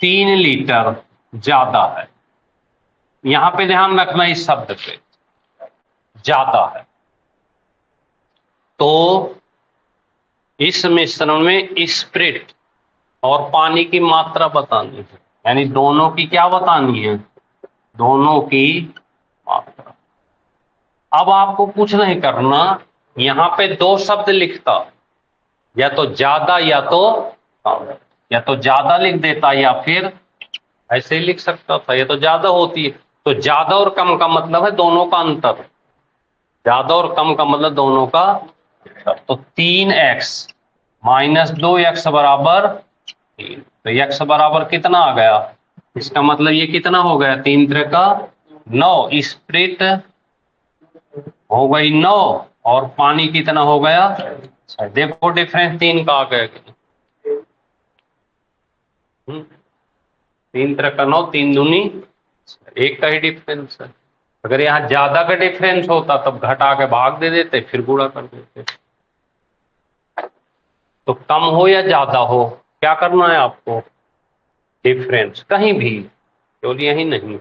3 लीटर ज्यादा है। यहां पे ध्यान रखना इस शब्द पे, ज्यादा है। तो इस मिश्रण में स्प्रिट और पानी की मात्रा बतानी है, यानी दोनों की क्या बतानी है? दोनों की मात्रा। अब आपको कुछ नहीं करना, यहां पे 2 शब्द लिखता, या तो ज्यादा या तो कम, या तो ज्यादा लिख देता या फिर ऐसे ही लिख सकता था, ये तो ज्यादा होती है। तो ज्यादा और कम का मतलब है दोनों का अंतर, ज्यादा और कम का मतलब दोनों का अंतर। तो 3x - 2x बराबर 3। तो x बराबर कितना आ गया? इसका मतलब ये कितना हो गया? 3 3 का 9। स्प्रिट हो गई 9 और पानी कितना हो गया? देखो डिफरेंस 3 का आ गया। 3 3 का 9, 3 दूनी 1 का ही डिफरेंस है। अगर यहाँ ज्यादा का डिफरेंस होता तब घटा के भाग दे देते, फिर गुणा कर देते। तो कम हो या ज्यादा हो, क्या करना है आपको? डिफरेंस, कहीं भी, केवल यही नहीं,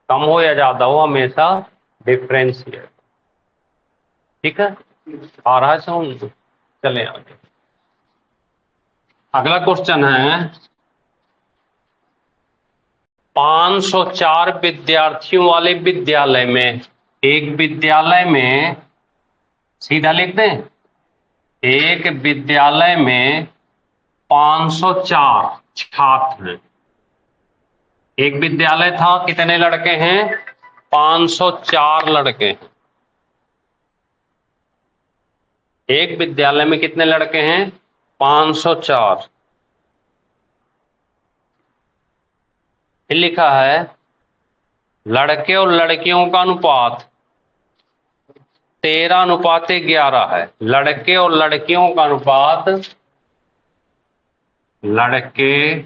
कम हो या ज्यादा हो हमेशा डिफरेंस ही है। ठीक है, आ रहा है समझ? चले आगे। अगला क्वेश्चन है, 504 विद्यार्थियों वाले विद्यालय में, एक विद्यालय में, सीधा लिख दें, एक विद्यालय में 504 छात्र हैं। एक विद्यालय था, कितने लड़के हैं? 504 लड़के हैं। एक विद्यालय में कितने लड़के हैं? 504। फिर लिखा है, लड़के और लड़कियों का अनुपात 13:11 है। लड़के और लड़कियों का अनुपात, लड़के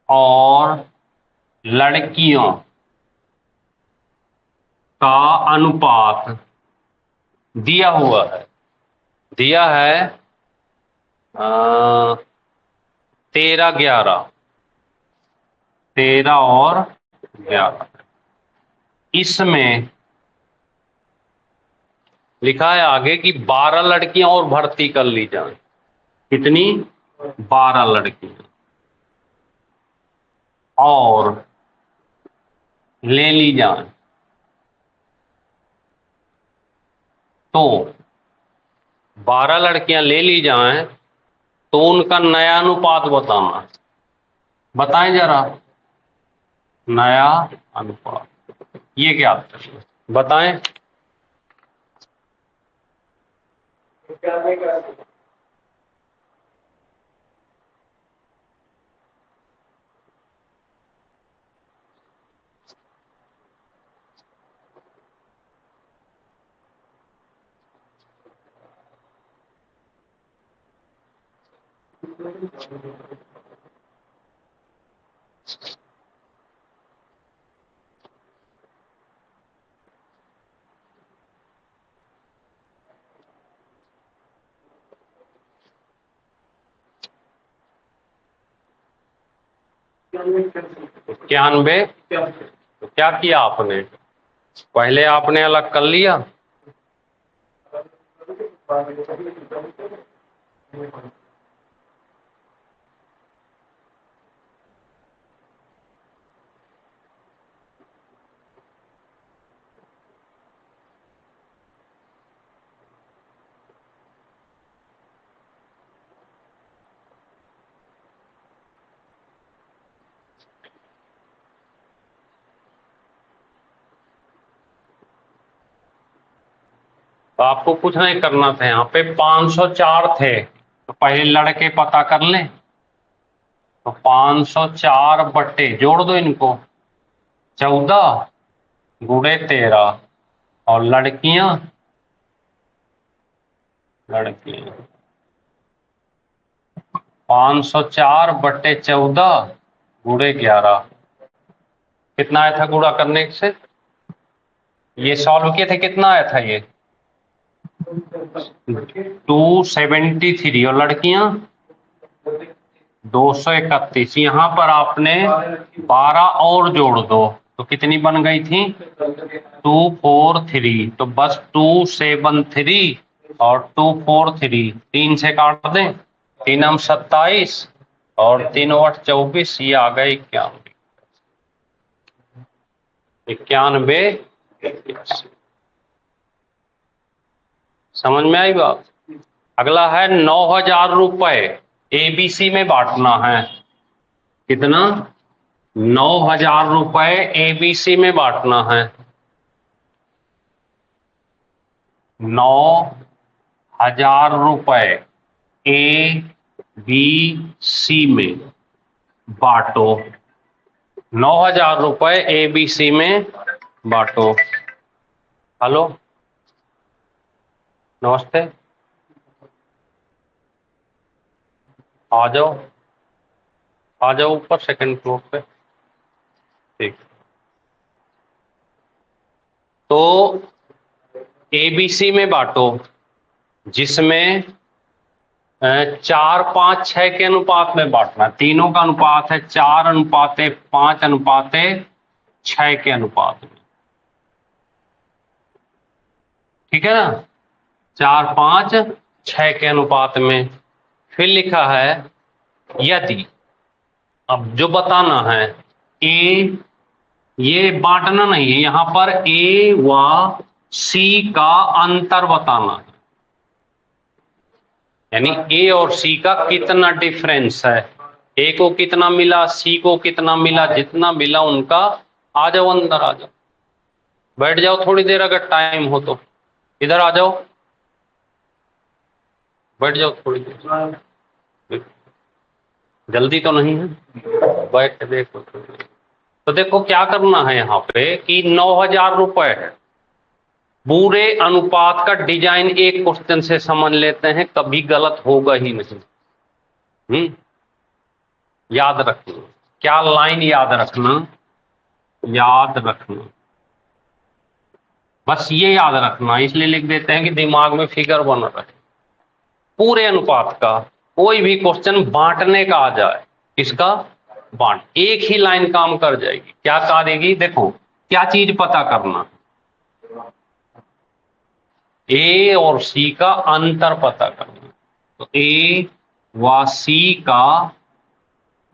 और लड़कियों का अनुपात दिया हुआ है, दिया है 13:11, 13 और 11। इसमें लिखा है आगे कि 12 लड़कियां और भर्ती कर ली जाएं। कितनी? 12 लड़कियां और ले ली जाएं। तो 12 लड़कियां ले ली जाएं तो उनका नया अनुपात बताना। बताएं जरा, नया अनुपात ये क्या है बताएं। इक्यानवे। तो क्या किया आपने? पहले आपने अलग कर लिया, तो आपको कुछ नहीं करना था। यहाँ पे 504 थे, तो पहले लड़के पता कर लें। तो 504 बट्टे जोड़ दो इनको, 14 गुणे 13, और लड़कियां, लड़कियां 504 बट्टे 14 गुणे 11। कितना आया था गुणा करने से? ये सॉल्व किए थे, कितना आया था ये? 273। और लड़कियां 231। यहाँ पर आपने 12 और जोड़ दो, तो कितनी बन गई थी? 243। तो बस 273 और 243 3 से काट दें, 3 हम 27 और 3 8 24, ये आ गए 91। समझ में आई बात? अगला है 9,000 रुपए एबीसी में बांटना है। कितना? 9,000 रुपए एबीसी में बांटना है। 9,000 रुपए ए बी सी में बांटो। 9,000 रुपए ए बी सी में बांटो। हेलो, नमस्ते, आ जाओ, आ जाओ ऊपर सेकंड फ्लोर पे। ठीक, तो एबीसी में बांटो, जिसमें 4 5 6 के अनुपात में बांटना। तीनों का अनुपात है 4:5:6 के अनुपात में। ठीक है ना, 4:5:6 के अनुपात में। फिर लिखा है यदि, अब जो बताना है, ए, ये बांटना नहीं है, यहां पर ए व सी का अंतर बताना है, यानी ए और सी का कितना डिफरेंस है। ए को कितना मिला, सी को कितना मिला, जितना मिला उनका। आ जाओ अंदर, आ जाओ, बैठ जाओ थोड़ी देर, अगर टाइम हो तो इधर आ जाओ, बैठ जाओ थोड़ी देर, जल्दी तो नहीं है, बैठ के देखो। तो देखो क्या करना है यहाँ पे कि 9,000 रुपए है, पूरे अनुपात का डिजाइन एक क्वेश्चन से समझ लेते हैं, कभी गलत होगा ही नहीं। याद रखना, क्या लाइन याद रखना, याद रखना, बस ये याद रखना, इसलिए लिख देते हैं कि दिमाग में फिगर बना रहे। पूरे अनुपात का कोई भी क्वेश्चन बांटने का आ जाए, किसका बांट, एक ही लाइन काम कर जाएगी। क्या करेगी, देखो क्या चीज पता करना, ए और सी का अंतर पता करना। तो ए व सी का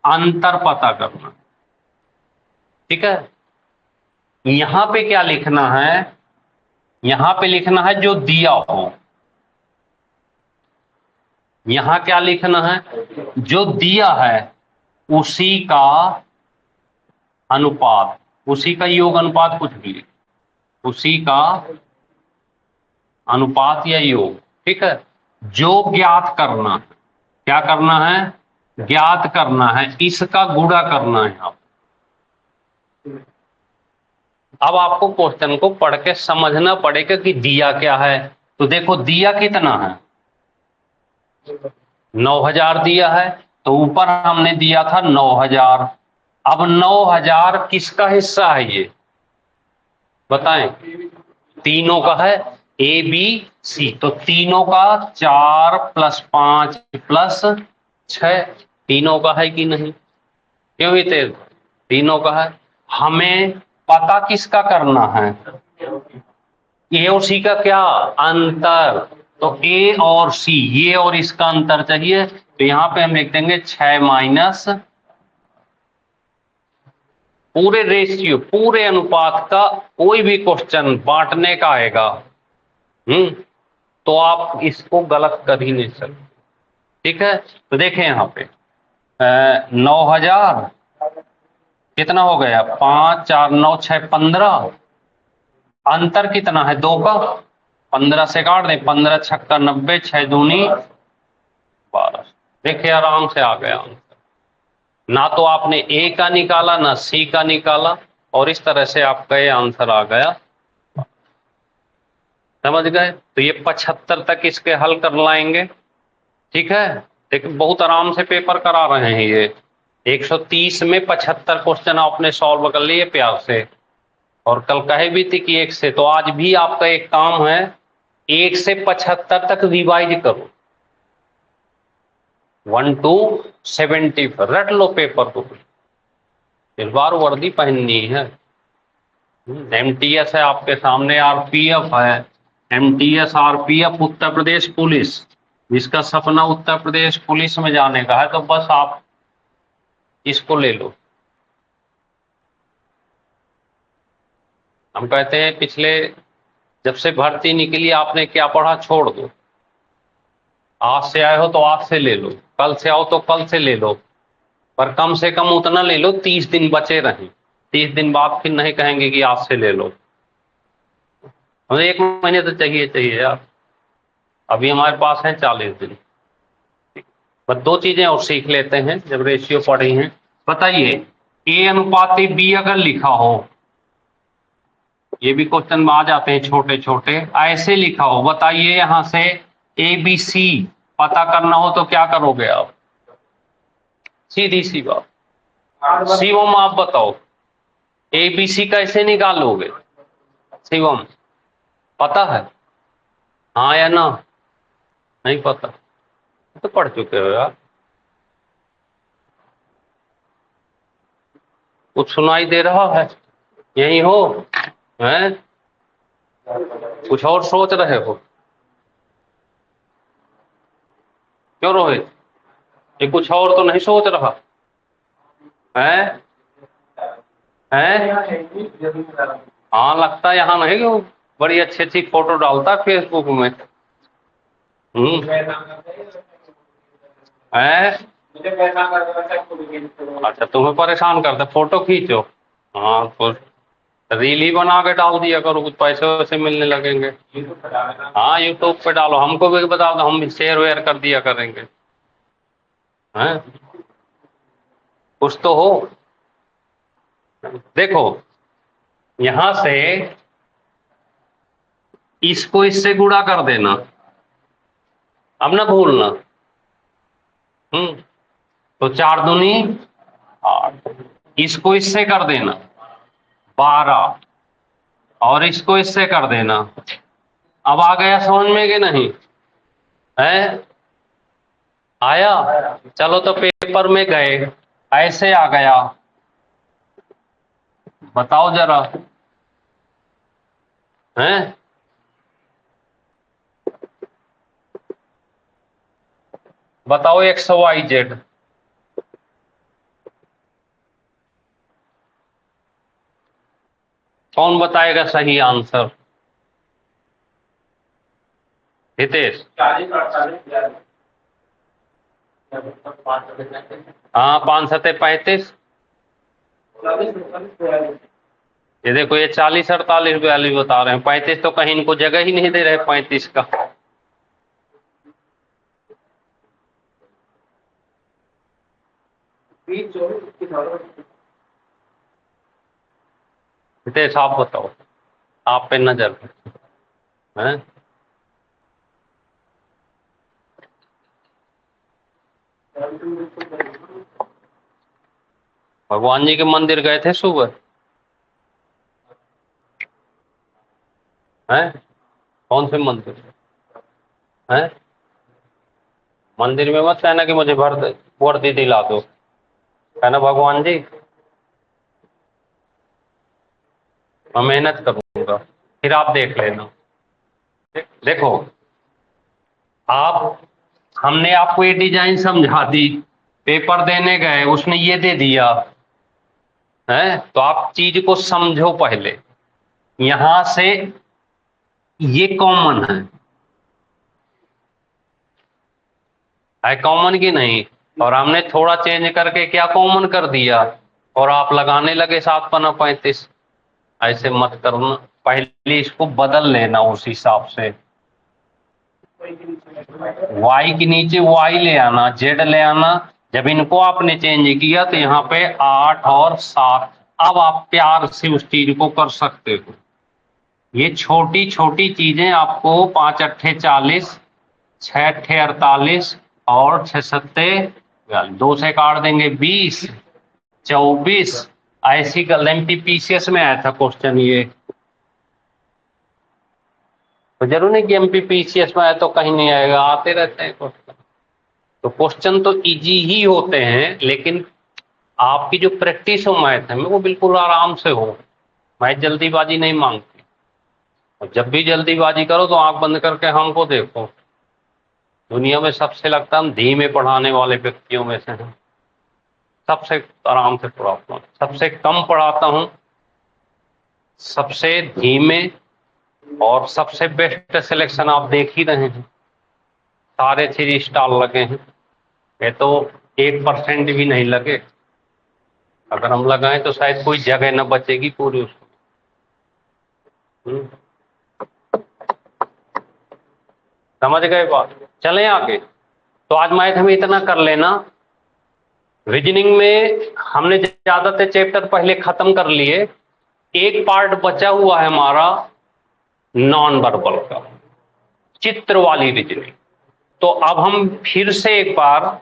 अंतर पता करना, ठीक है। यहां पे क्या लिखना है, यहां पे लिखना है जो दिया हो। यहां क्या लिखना है, जो दिया है उसी का अनुपात, उसी का योग अनुपात, कुछ भी उसी का अनुपात या योग, ठीक है। जो ज्ञात करना है, क्या करना है, ज्ञात करना है, इसका गुणा करना है। अब आपको क्वेश्चन को पढ़ के समझना पड़ेगा कि दिया क्या है। तो देखो दिया कितना है, 9000 दिया है, तो ऊपर हमने दिया था 9000। अब 9000 किसका हिस्सा है, ये बताएं, तीनों का है, ए बी सी, तो तीनों का 4 + 5 + 6, तीनों का है कि नहीं, क्यों ही तेज, तीनों का है। हमें पता किसका करना है, ए और सी का क्या अंतर, तो ए और सी, ये और इसका अंतर चाहिए, तो यहां पे हम लिख देंगे 6 माइनस पूरे रेशियो, पूरे अनुपात का कोई भी क्वेश्चन बांटने का आएगा, तो आप इसको गलत कर ही नहीं सकते, ठीक है। तो देखें यहां पे 9000 कितना हो गया, 5 4 9 6 15, अंतर कितना है 2 का, 15 से काट दें, 15 छक्का 90, 6 दूनी 12। देखिए आराम से आ गया आंसर, ना तो आपने ए का निकाला ना सी का निकाला, और इस तरह से आपका ये आंसर आ गया, समझ गए। तो ये 75 तक इसके हल कर लाएंगे, ठीक है। देखिए बहुत आराम से पेपर करा रहे हैं ये, 130 में 75 क्वेश्चन आपने सॉल्व कर लिए प्यार से, और कल कहे भी थी कि 1 से, तो आज भी आपका एक काम है 1 से 75 तक रिवाइज करो, 1 to 70 रट लो पेपर को, इस बार वर्दी पहननी है। एमटीएस है आपके सामने, आरपीएफ है, MTS RPF Uttar Pradesh police, जिसका सपना उत्तर प्रदेश पुलिस में जाने का है, तो बस आप इसको ले लो। हम कहते हैं पिछले जब से भर्ती निकली आपने क्या पढ़ा छोड़ दो, आज से आए हो तो आज से ले लो, कल से आओ तो कल से ले लो, पर कम से कम उतना ले लो 30 दिन बचे रहें, 30 दिन बाद फिर नहीं कहेंगे कि आज से ले लो। हमें 1 महीने तो चाहिए चाहिए यार, अभी हमारे पास है 40 दिन। बस 2 चीजें और सीख लेते हैं जब रेशियो पढ़ी हैं। बताइए ए अनुपात बी अगर लिखा हो, ये भी क्वेश्चन में आ जाते हैं छोटे छोटे, ऐसे लिखा हो, बताइए यहां से ए बी सी पता करना हो तो क्या करोगे आप, सीधी सी बात। शिवम आप बताओ ए बी सी कैसे निकालोगे, शिवम पता है, हाँ या ना, नहीं पता, तो पढ़ चुके हो यार, कुछ सुनाई दे रहा है, यही हो हैं, कुछ और सोच रहे हो, क्यों रोहित, ये कुछ और तो नहीं सोच रहा है, हाँ लगता है यहाँ नहीं, वो बड़ी अच्छी अच्छी फोटो डालता है फेसबुक में, है, अच्छा तुम्हें परेशान करते फोटो खींचो, हाँ तो रील ही बना के डाल दिया करो, कुछ पैसे वैसे मिलने लगेंगे, हाँ यूट्यूब पे डालो, हमको भी बता दो, हम भी शेयर वेयर कर दिया करेंगे, हैं कुछ तो हो। देखो यहां से इसको इससे गुणा कर देना, अब ना भूलना। तो 4 दूनी 8, इसको इससे कर देना 12, और इसको इससे कर देना। अब आ गया समझ में कि नहीं है? आया? चलो तो पेपर में गए, ऐसे आ गया, बताओ जरा, हैं? बताओ एक्स वाई जेड, कौन बताएगा सही आंसर? हितेश? हाँ, 5 सते 35। ये देखो, ये 40 48 42 बता रहे हैं, 35 तो कहीं इनको जगह ही नहीं दे रहे 35 का। हितेश आप बताओ, आप पे नजर है? भगवान जी के मंदिर गए थे सुबह? हैं? कौन से मंदिर हैं? मंदिर में मत कहना कि मुझे वर्दी दिला दो, कहना भगवान जी मैं मेहनत करूंगा, फिर आप देख लेना। देखो, आप, हमने आपको ये डिजाइन समझा दी, पेपर देने गए, उसने ये दे दिया है, तो आप चीज को समझो पहले। यहां से ये कॉमन है कॉमन की नहीं, और हमने थोड़ा चेंज करके क्या कॉमन कर दिया, और आप लगाने लगे 7 पना 35। ऐसे मत करना, पहले इसको बदल लेना उस हिसाब से। y के नीचे y ले आना, z ले आना। जब इनको आपने चेंज किया तो यहाँ पे 8 और 7, अब आप प्यार से उस चीज को कर सकते हो। ये छोटी छोटी चीजें आपको 5 अट्ठे 40, 6 अट्ठे 48 और 6 सत्ते 2 से काट देंगे 20, 24। ऐसी गल MPPCS में आया था क्वेश्चन ये, तो जरूर नहीं कि MPPCS में आया तो कहीं नहीं आएगा, आते रहते हैं क्वेश्चन। तो क्वेश्चन तो इजी ही होते हैं, लेकिन आपकी जो प्रैक्टिस हो मैथ में वो बिल्कुल आराम से हो। मैथ जल्दीबाजी नहीं मांगती, और जब भी जल्दीबाजी करो तो आंख बंद करके हमको देखो। दुनिया में सबसे लगता है हम धीमे पढ़ाने वाले व्यक्तियों में से हैं, सबसे आराम से पढ़ाता हूँ, सबसे कम पढ़ाता हूँ, सबसे धीमे, और सबसे बेस्ट सिलेक्शन आप देख ही रहे हैं, सारे 3 स्टार लगे हैं। ये तो 1% भी नहीं लगे, अगर हम लगाएं तो शायद कोई जगह न बचेगी पूरी उसको। समझ गए बात? चलें आगे। तो आज मैथ में इतना कर लेना। रीजनिंग में हमने ज्यादातर चैप्टर पहले खत्म कर लिए, एक पार्ट बचा हुआ है हमारा नॉन वर्बल का, चित्र वाली रीजनिंग। तो अब हम फिर से एक बार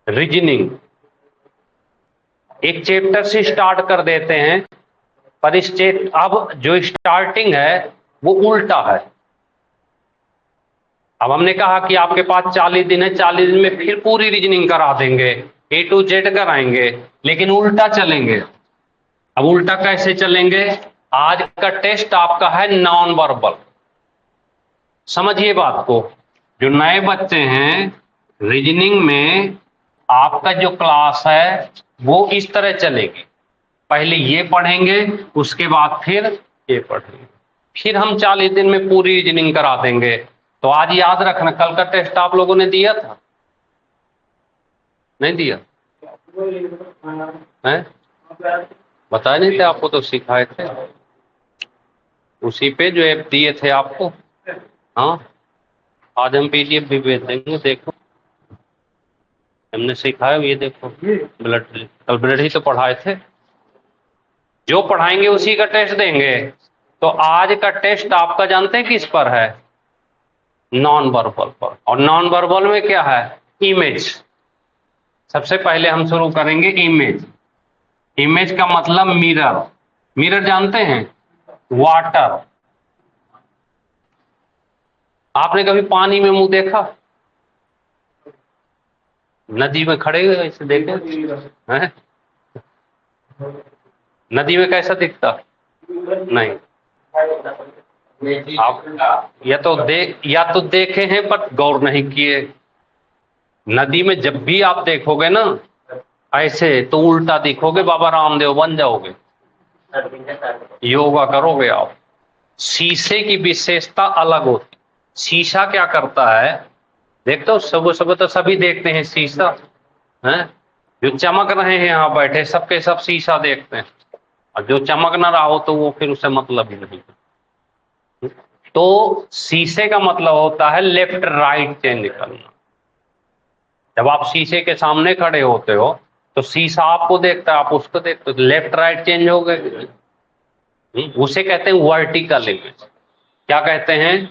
रीजनिंग एक चैप्टर से स्टार्ट कर देते हैं, पर इस अब जो स्टार्टिंग है वो उल्टा है। अब हमने कहा कि आपके पास 40 दिन है, 40 दिन में फिर पूरी रीजनिंग करा देंगे, A to Z कराएंगे, लेकिन उल्टा चलेंगे। अब उल्टा कैसे चलेंगे? आज का टेस्ट आपका है नॉन वर्बल, समझिए बात को। जो नए बच्चे हैं, रीजनिंग में आपका जो क्लास है वो इस तरह चलेगी, पहले ये पढ़ेंगे, उसके बाद फिर ये पढ़ेंगे, फिर हम 40 दिन में पूरी रीजनिंग करा देंगे। तो आज याद रखना, कल का टेस्ट आप लोगों ने दिया था? नहीं दिया है? बताए नहीं थे आपको? तो सिखाए थे उसी पे जो ऐप दिए थे आपको। हाँ, आज हम PDF भी भेज देंगे, देखो हमने सिखाया। ये देखो कल ब्लड ही तो पढ़ाए थे, जो पढ़ाएंगे उसी का टेस्ट देंगे। तो आज का टेस्ट आपका जानते हैं किस पर है? नॉन वर्बल पर। और नॉन वर्बल में क्या है? इमेज। सबसे पहले हम शुरू करेंगे इमेज। इमेज का मतलब मिरर। मिरर जानते हैं? वाटर। आपने कभी पानी में मुंह देखा? नदी में खड़े हुए ऐसे देखे हैं? नदी में कैसा दिखता? नहीं। आप या तो देखे हैं पर गौर नहीं किए। नदी में जब भी आप देखोगे ना ऐसे, तो उल्टा दिखोगे, बाबा रामदेव बन जाओगे, योगा करोगे आप। शीशे की विशेषता अलग होती। शीशा क्या करता है? देखते हो, सुबह सुबह तो सभी देखते हैं शीशा, हैं? जो चमक रहे हैं यहाँ बैठे सबके सब शीशा देखते हैं, और जो चमक ना रहा हो तो वो फिर उससे मतलब ही नहीं। तो शीशे का मतलब होता है लेफ्ट राइट चेंज करना। जब आप शीशे के सामने खड़े होते हो तो शीशा आपको देखता है, आप उसको देखते हो, लेफ्ट राइट चेंज हो गए। उसे कहते हैं वर्टिकल इमेज। क्या कहते हैं?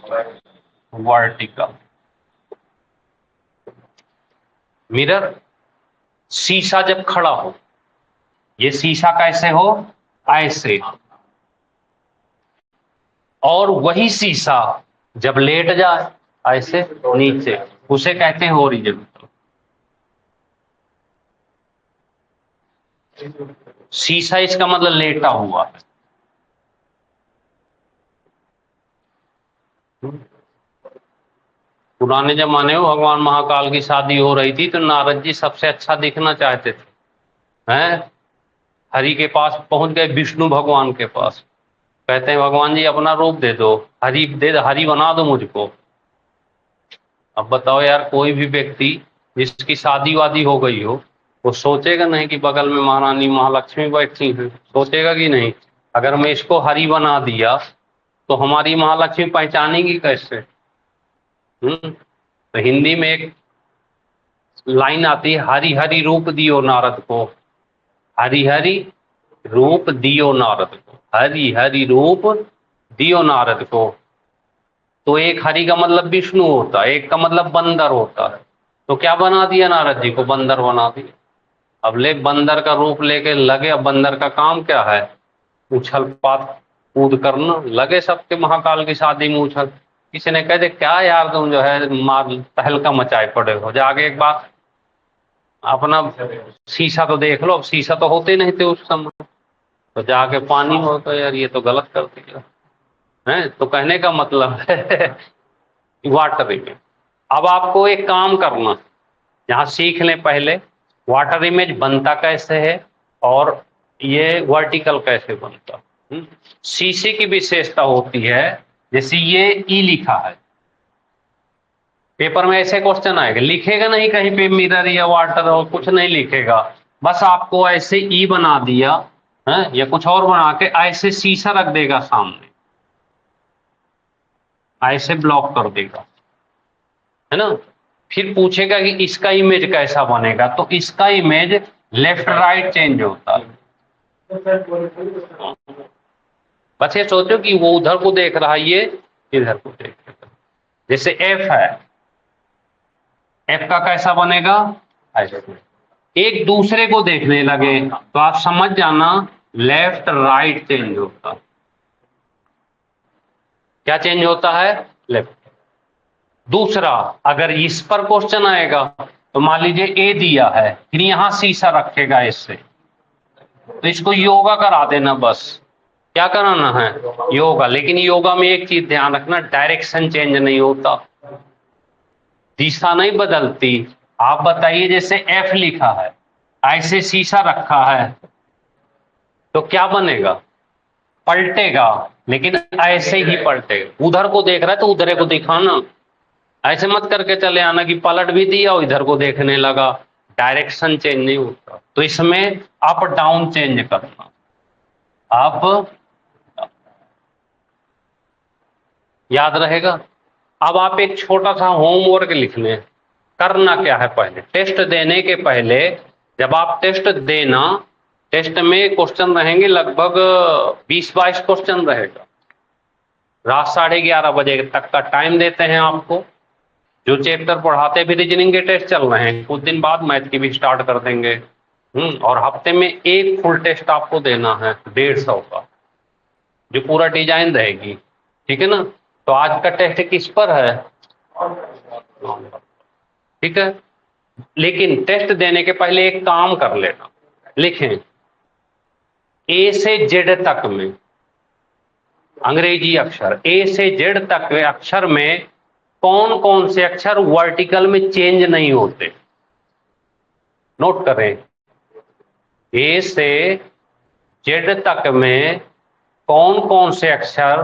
वर्टिकल। मिरर, शीशा जब खड़ा हो, ये शीशा कैसे हो? ऐसे। और वही शीशा जब लेट जाए ऐसे नीचे, उसे कहते हैं हॉरिजॉन्टल। शीशा इसका मतलब लेटा हुआ है। पुराने जमाने में भगवान महाकाल की शादी हो रही थी तो नारद जी सबसे अच्छा दिखना चाहते थे, हैं? हरि के पास पहुंच गए, विष्णु भगवान के पास। कहते हैं भगवान जी अपना रूप दे दो, हरि बना दो मुझको। अब बताओ यार, कोई भी व्यक्ति जिसकी शादी वादी हो गई हो वो सोचेगा नहीं कि बगल में महारानी महालक्ष्मी बैठी हैं? सोचेगा कि नहीं? अगर मैं इसको हरि बना दिया तो हमारी महालक्ष्मी पहचानेगी कैसे? तो हिंदी में एक लाइन आती है, हरि हरि रूप दियो नारद को। हरि हरि रूप दियो नारद को। हरि हरि रूप दियो नारद को। तो एक हरि का मतलब विष्णु होता है, एक का मतलब बंदर होता है। तो क्या बना दिया नारद जी को? बंदर बना दिया। अब ले बंदर का रूप लेके लगे, अब बंदर का काम क्या है? उछल पात कूद करना। लगे सबके महाकाल की शादी में उछल। किसी ने कह दे क्या यार तुम जो है मार तहलका मचाए पड़े हो, जाके एक बार अपना शीशा तो देख लो। अब शीशा तो होते नहीं थे उस समय, तो जाके पानी हो तो यार ये तो गलत कर दिया है। तो कहने का मतलब है वाटर इमेज। अब आपको एक काम करना, यहाँ सीख लें पहले वाटर इमेज बनता कैसे है और ये वर्टिकल कैसे बनता। शीशे की विशेषता होती है, जैसे ये ई लिखा है, पेपर में ऐसे क्वेश्चन आएगा, लिखेगा नहीं कहीं पे मिरर या वाटर और कुछ नहीं लिखेगा, बस आपको ऐसे ई बना दिया है या कुछ और बना के ऐसे शीशा रख देगा सामने, ऐसे ब्लॉक कर देगा, है ना? फिर पूछेगा कि इसका इमेज कैसा बनेगा, तो इसका इमेज लेफ्ट राइट चेंज होता है। बस ये सोचो कि वो उधर को देख रहा है, ये इधर को देख रहा है। जैसे एफ है, एफ का कैसा बनेगा? ऐसे। एक दूसरे को देखने लगे तो आप समझ जाना लेफ्ट राइट चेंज होता। क्या चेंज होता है? लेफ्ट। दूसरा, अगर इस पर क्वेश्चन आएगा तो मान लीजिए ए दिया है, फिर यहां शीशा रखेगा इससे, तो इसको योगा करा देना। बस क्या कराना है? योगा। लेकिन योगा में एक चीज ध्यान रखना, डायरेक्शन चेंज नहीं होता, दिशा नहीं बदलती। आप बताइए जैसे एफ लिखा है, ऐसे शीशा रखा है तो क्या बनेगा? पलटेगा, लेकिन ऐसे ही पलटेगा। उधर को देख रहा है तो उधर को दिखाना, ऐसे मत करके चले आना कि पलट भी दिया और इधर को देखने लगा। डायरेक्शन चेंज नहीं होता। तो इसमें अप डाउन चेंज करना। आप याद रहेगा। अब आप एक छोटा सा होमवर्क लिख लें। करना क्या है, पहले टेस्ट देने के पहले, जब आप टेस्ट देना, टेस्ट में क्वेश्चन रहेंगे लगभग 20-22 क्वेश्चन रहेगा। रात 11:30 बजे तक का टाइम देते हैं आपको। जो चैप्टर पढ़ाते भी रीजनिंग के टेस्ट चल रहे हैं, कुछ दिन बाद मैथ की भी स्टार्ट कर देंगे। और हफ्ते में एक फुल टेस्ट आपको देना है 150 का, जो पूरा डिजाइन रहेगी, ठीक है ना। तो आज का टेस्ट किस पर है? ठीक है, लेकिन टेस्ट देने के पहले एक काम कर लेना, लिखें ए से जेड तक में अंग्रेजी अक्षर, ए से जेड तक के अक्षर में कौन कौन से अक्षर वर्टिकल में चेंज नहीं होते। नोट करें, ए से जेड तक में कौन कौन से अक्षर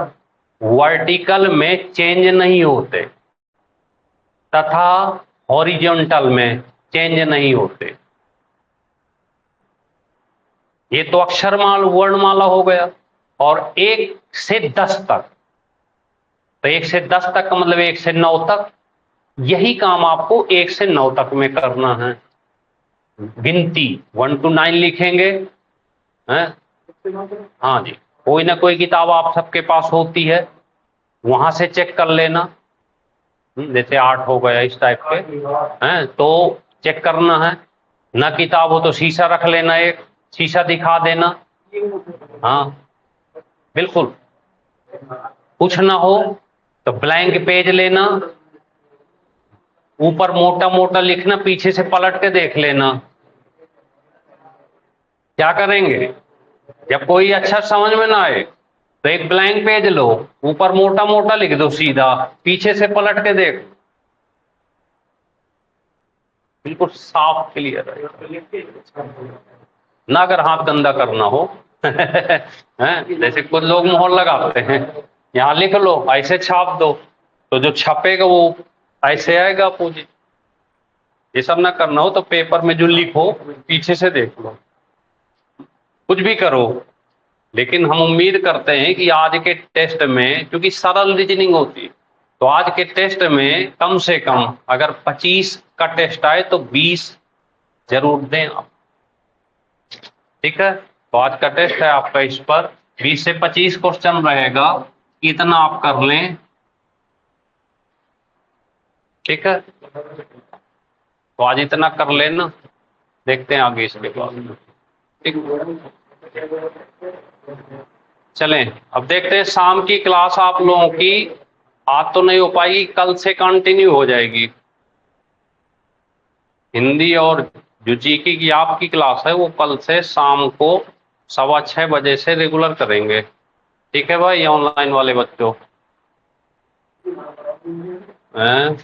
वर्टिकल में चेंज नहीं होते तथा हॉरिजॉन्टल में चेंज नहीं होते। ये तो अक्षरमाला वर्णमाला हो गया। और 1 से 10 तक, तो 1 से 10 तक का मतलब 1 से 9 तक, यही काम आपको 1 से 9 तक में करना है। गिनती 1 to 9 लिखेंगे हैं? हाँ जी, कोई ना कोई किताब आप सबके पास होती है, वहां से चेक कर लेना। जैसे 8 हो गया इस टाइप के हैं, तो चेक करना है। ना किताब हो तो शीशा रख लेना, एक शीशा दिखा देना। हाँ बिल्कुल, कुछ ना हो तो ब्लैंक पेज लेना, ऊपर मोटा मोटा लिखना, पीछे से पलट के देख लेना। क्या करेंगे, जब कोई अच्छा समझ में ना आए तो एक ब्लैंक पेज लो, ऊपर मोटा मोटा लिख दो सीधा, पीछे से पलट के देख, बिल्कुल साफ क्लियर है ना। अगर हाथ गंदा करना हो हैं, जैसे कुछ लोग मोहर लगाते हैं, यहाँ लिख लो, ऐसे छाप दो, तो जो छपेगा वो ऐसे आएगा पूजी। ये सब ना करना हो तो पेपर में जो लिखो पीछे से देख लो, कुछ भी करो। लेकिन हम उम्मीद करते हैं कि आज के टेस्ट में, क्योंकि सरल रीजनिंग होती है, तो आज के टेस्ट में कम से कम अगर 25 का टेस्ट आए तो 20 जरूर दें आप, ठीक है। तो आज का टेस्ट है आपका, इस पर 20 से 25 क्वेश्चन रहेगा, इतना आप कर लें, ठीक है। तो आज इतना कर लेना, देखते हैं आगे इसके बाद, ठीक। चलें अब देखते हैं शाम की क्लास आप लोगों की आज तो नहीं हो पाएगी, कल से कंटिन्यू हो जाएगी। हिंदी और जो जीके की आपकी क्लास है वो कल से शाम को 6:15 बजे से रेगुलर करेंगे, ठीक है भाई ऑनलाइन वाले बच्चों हैं।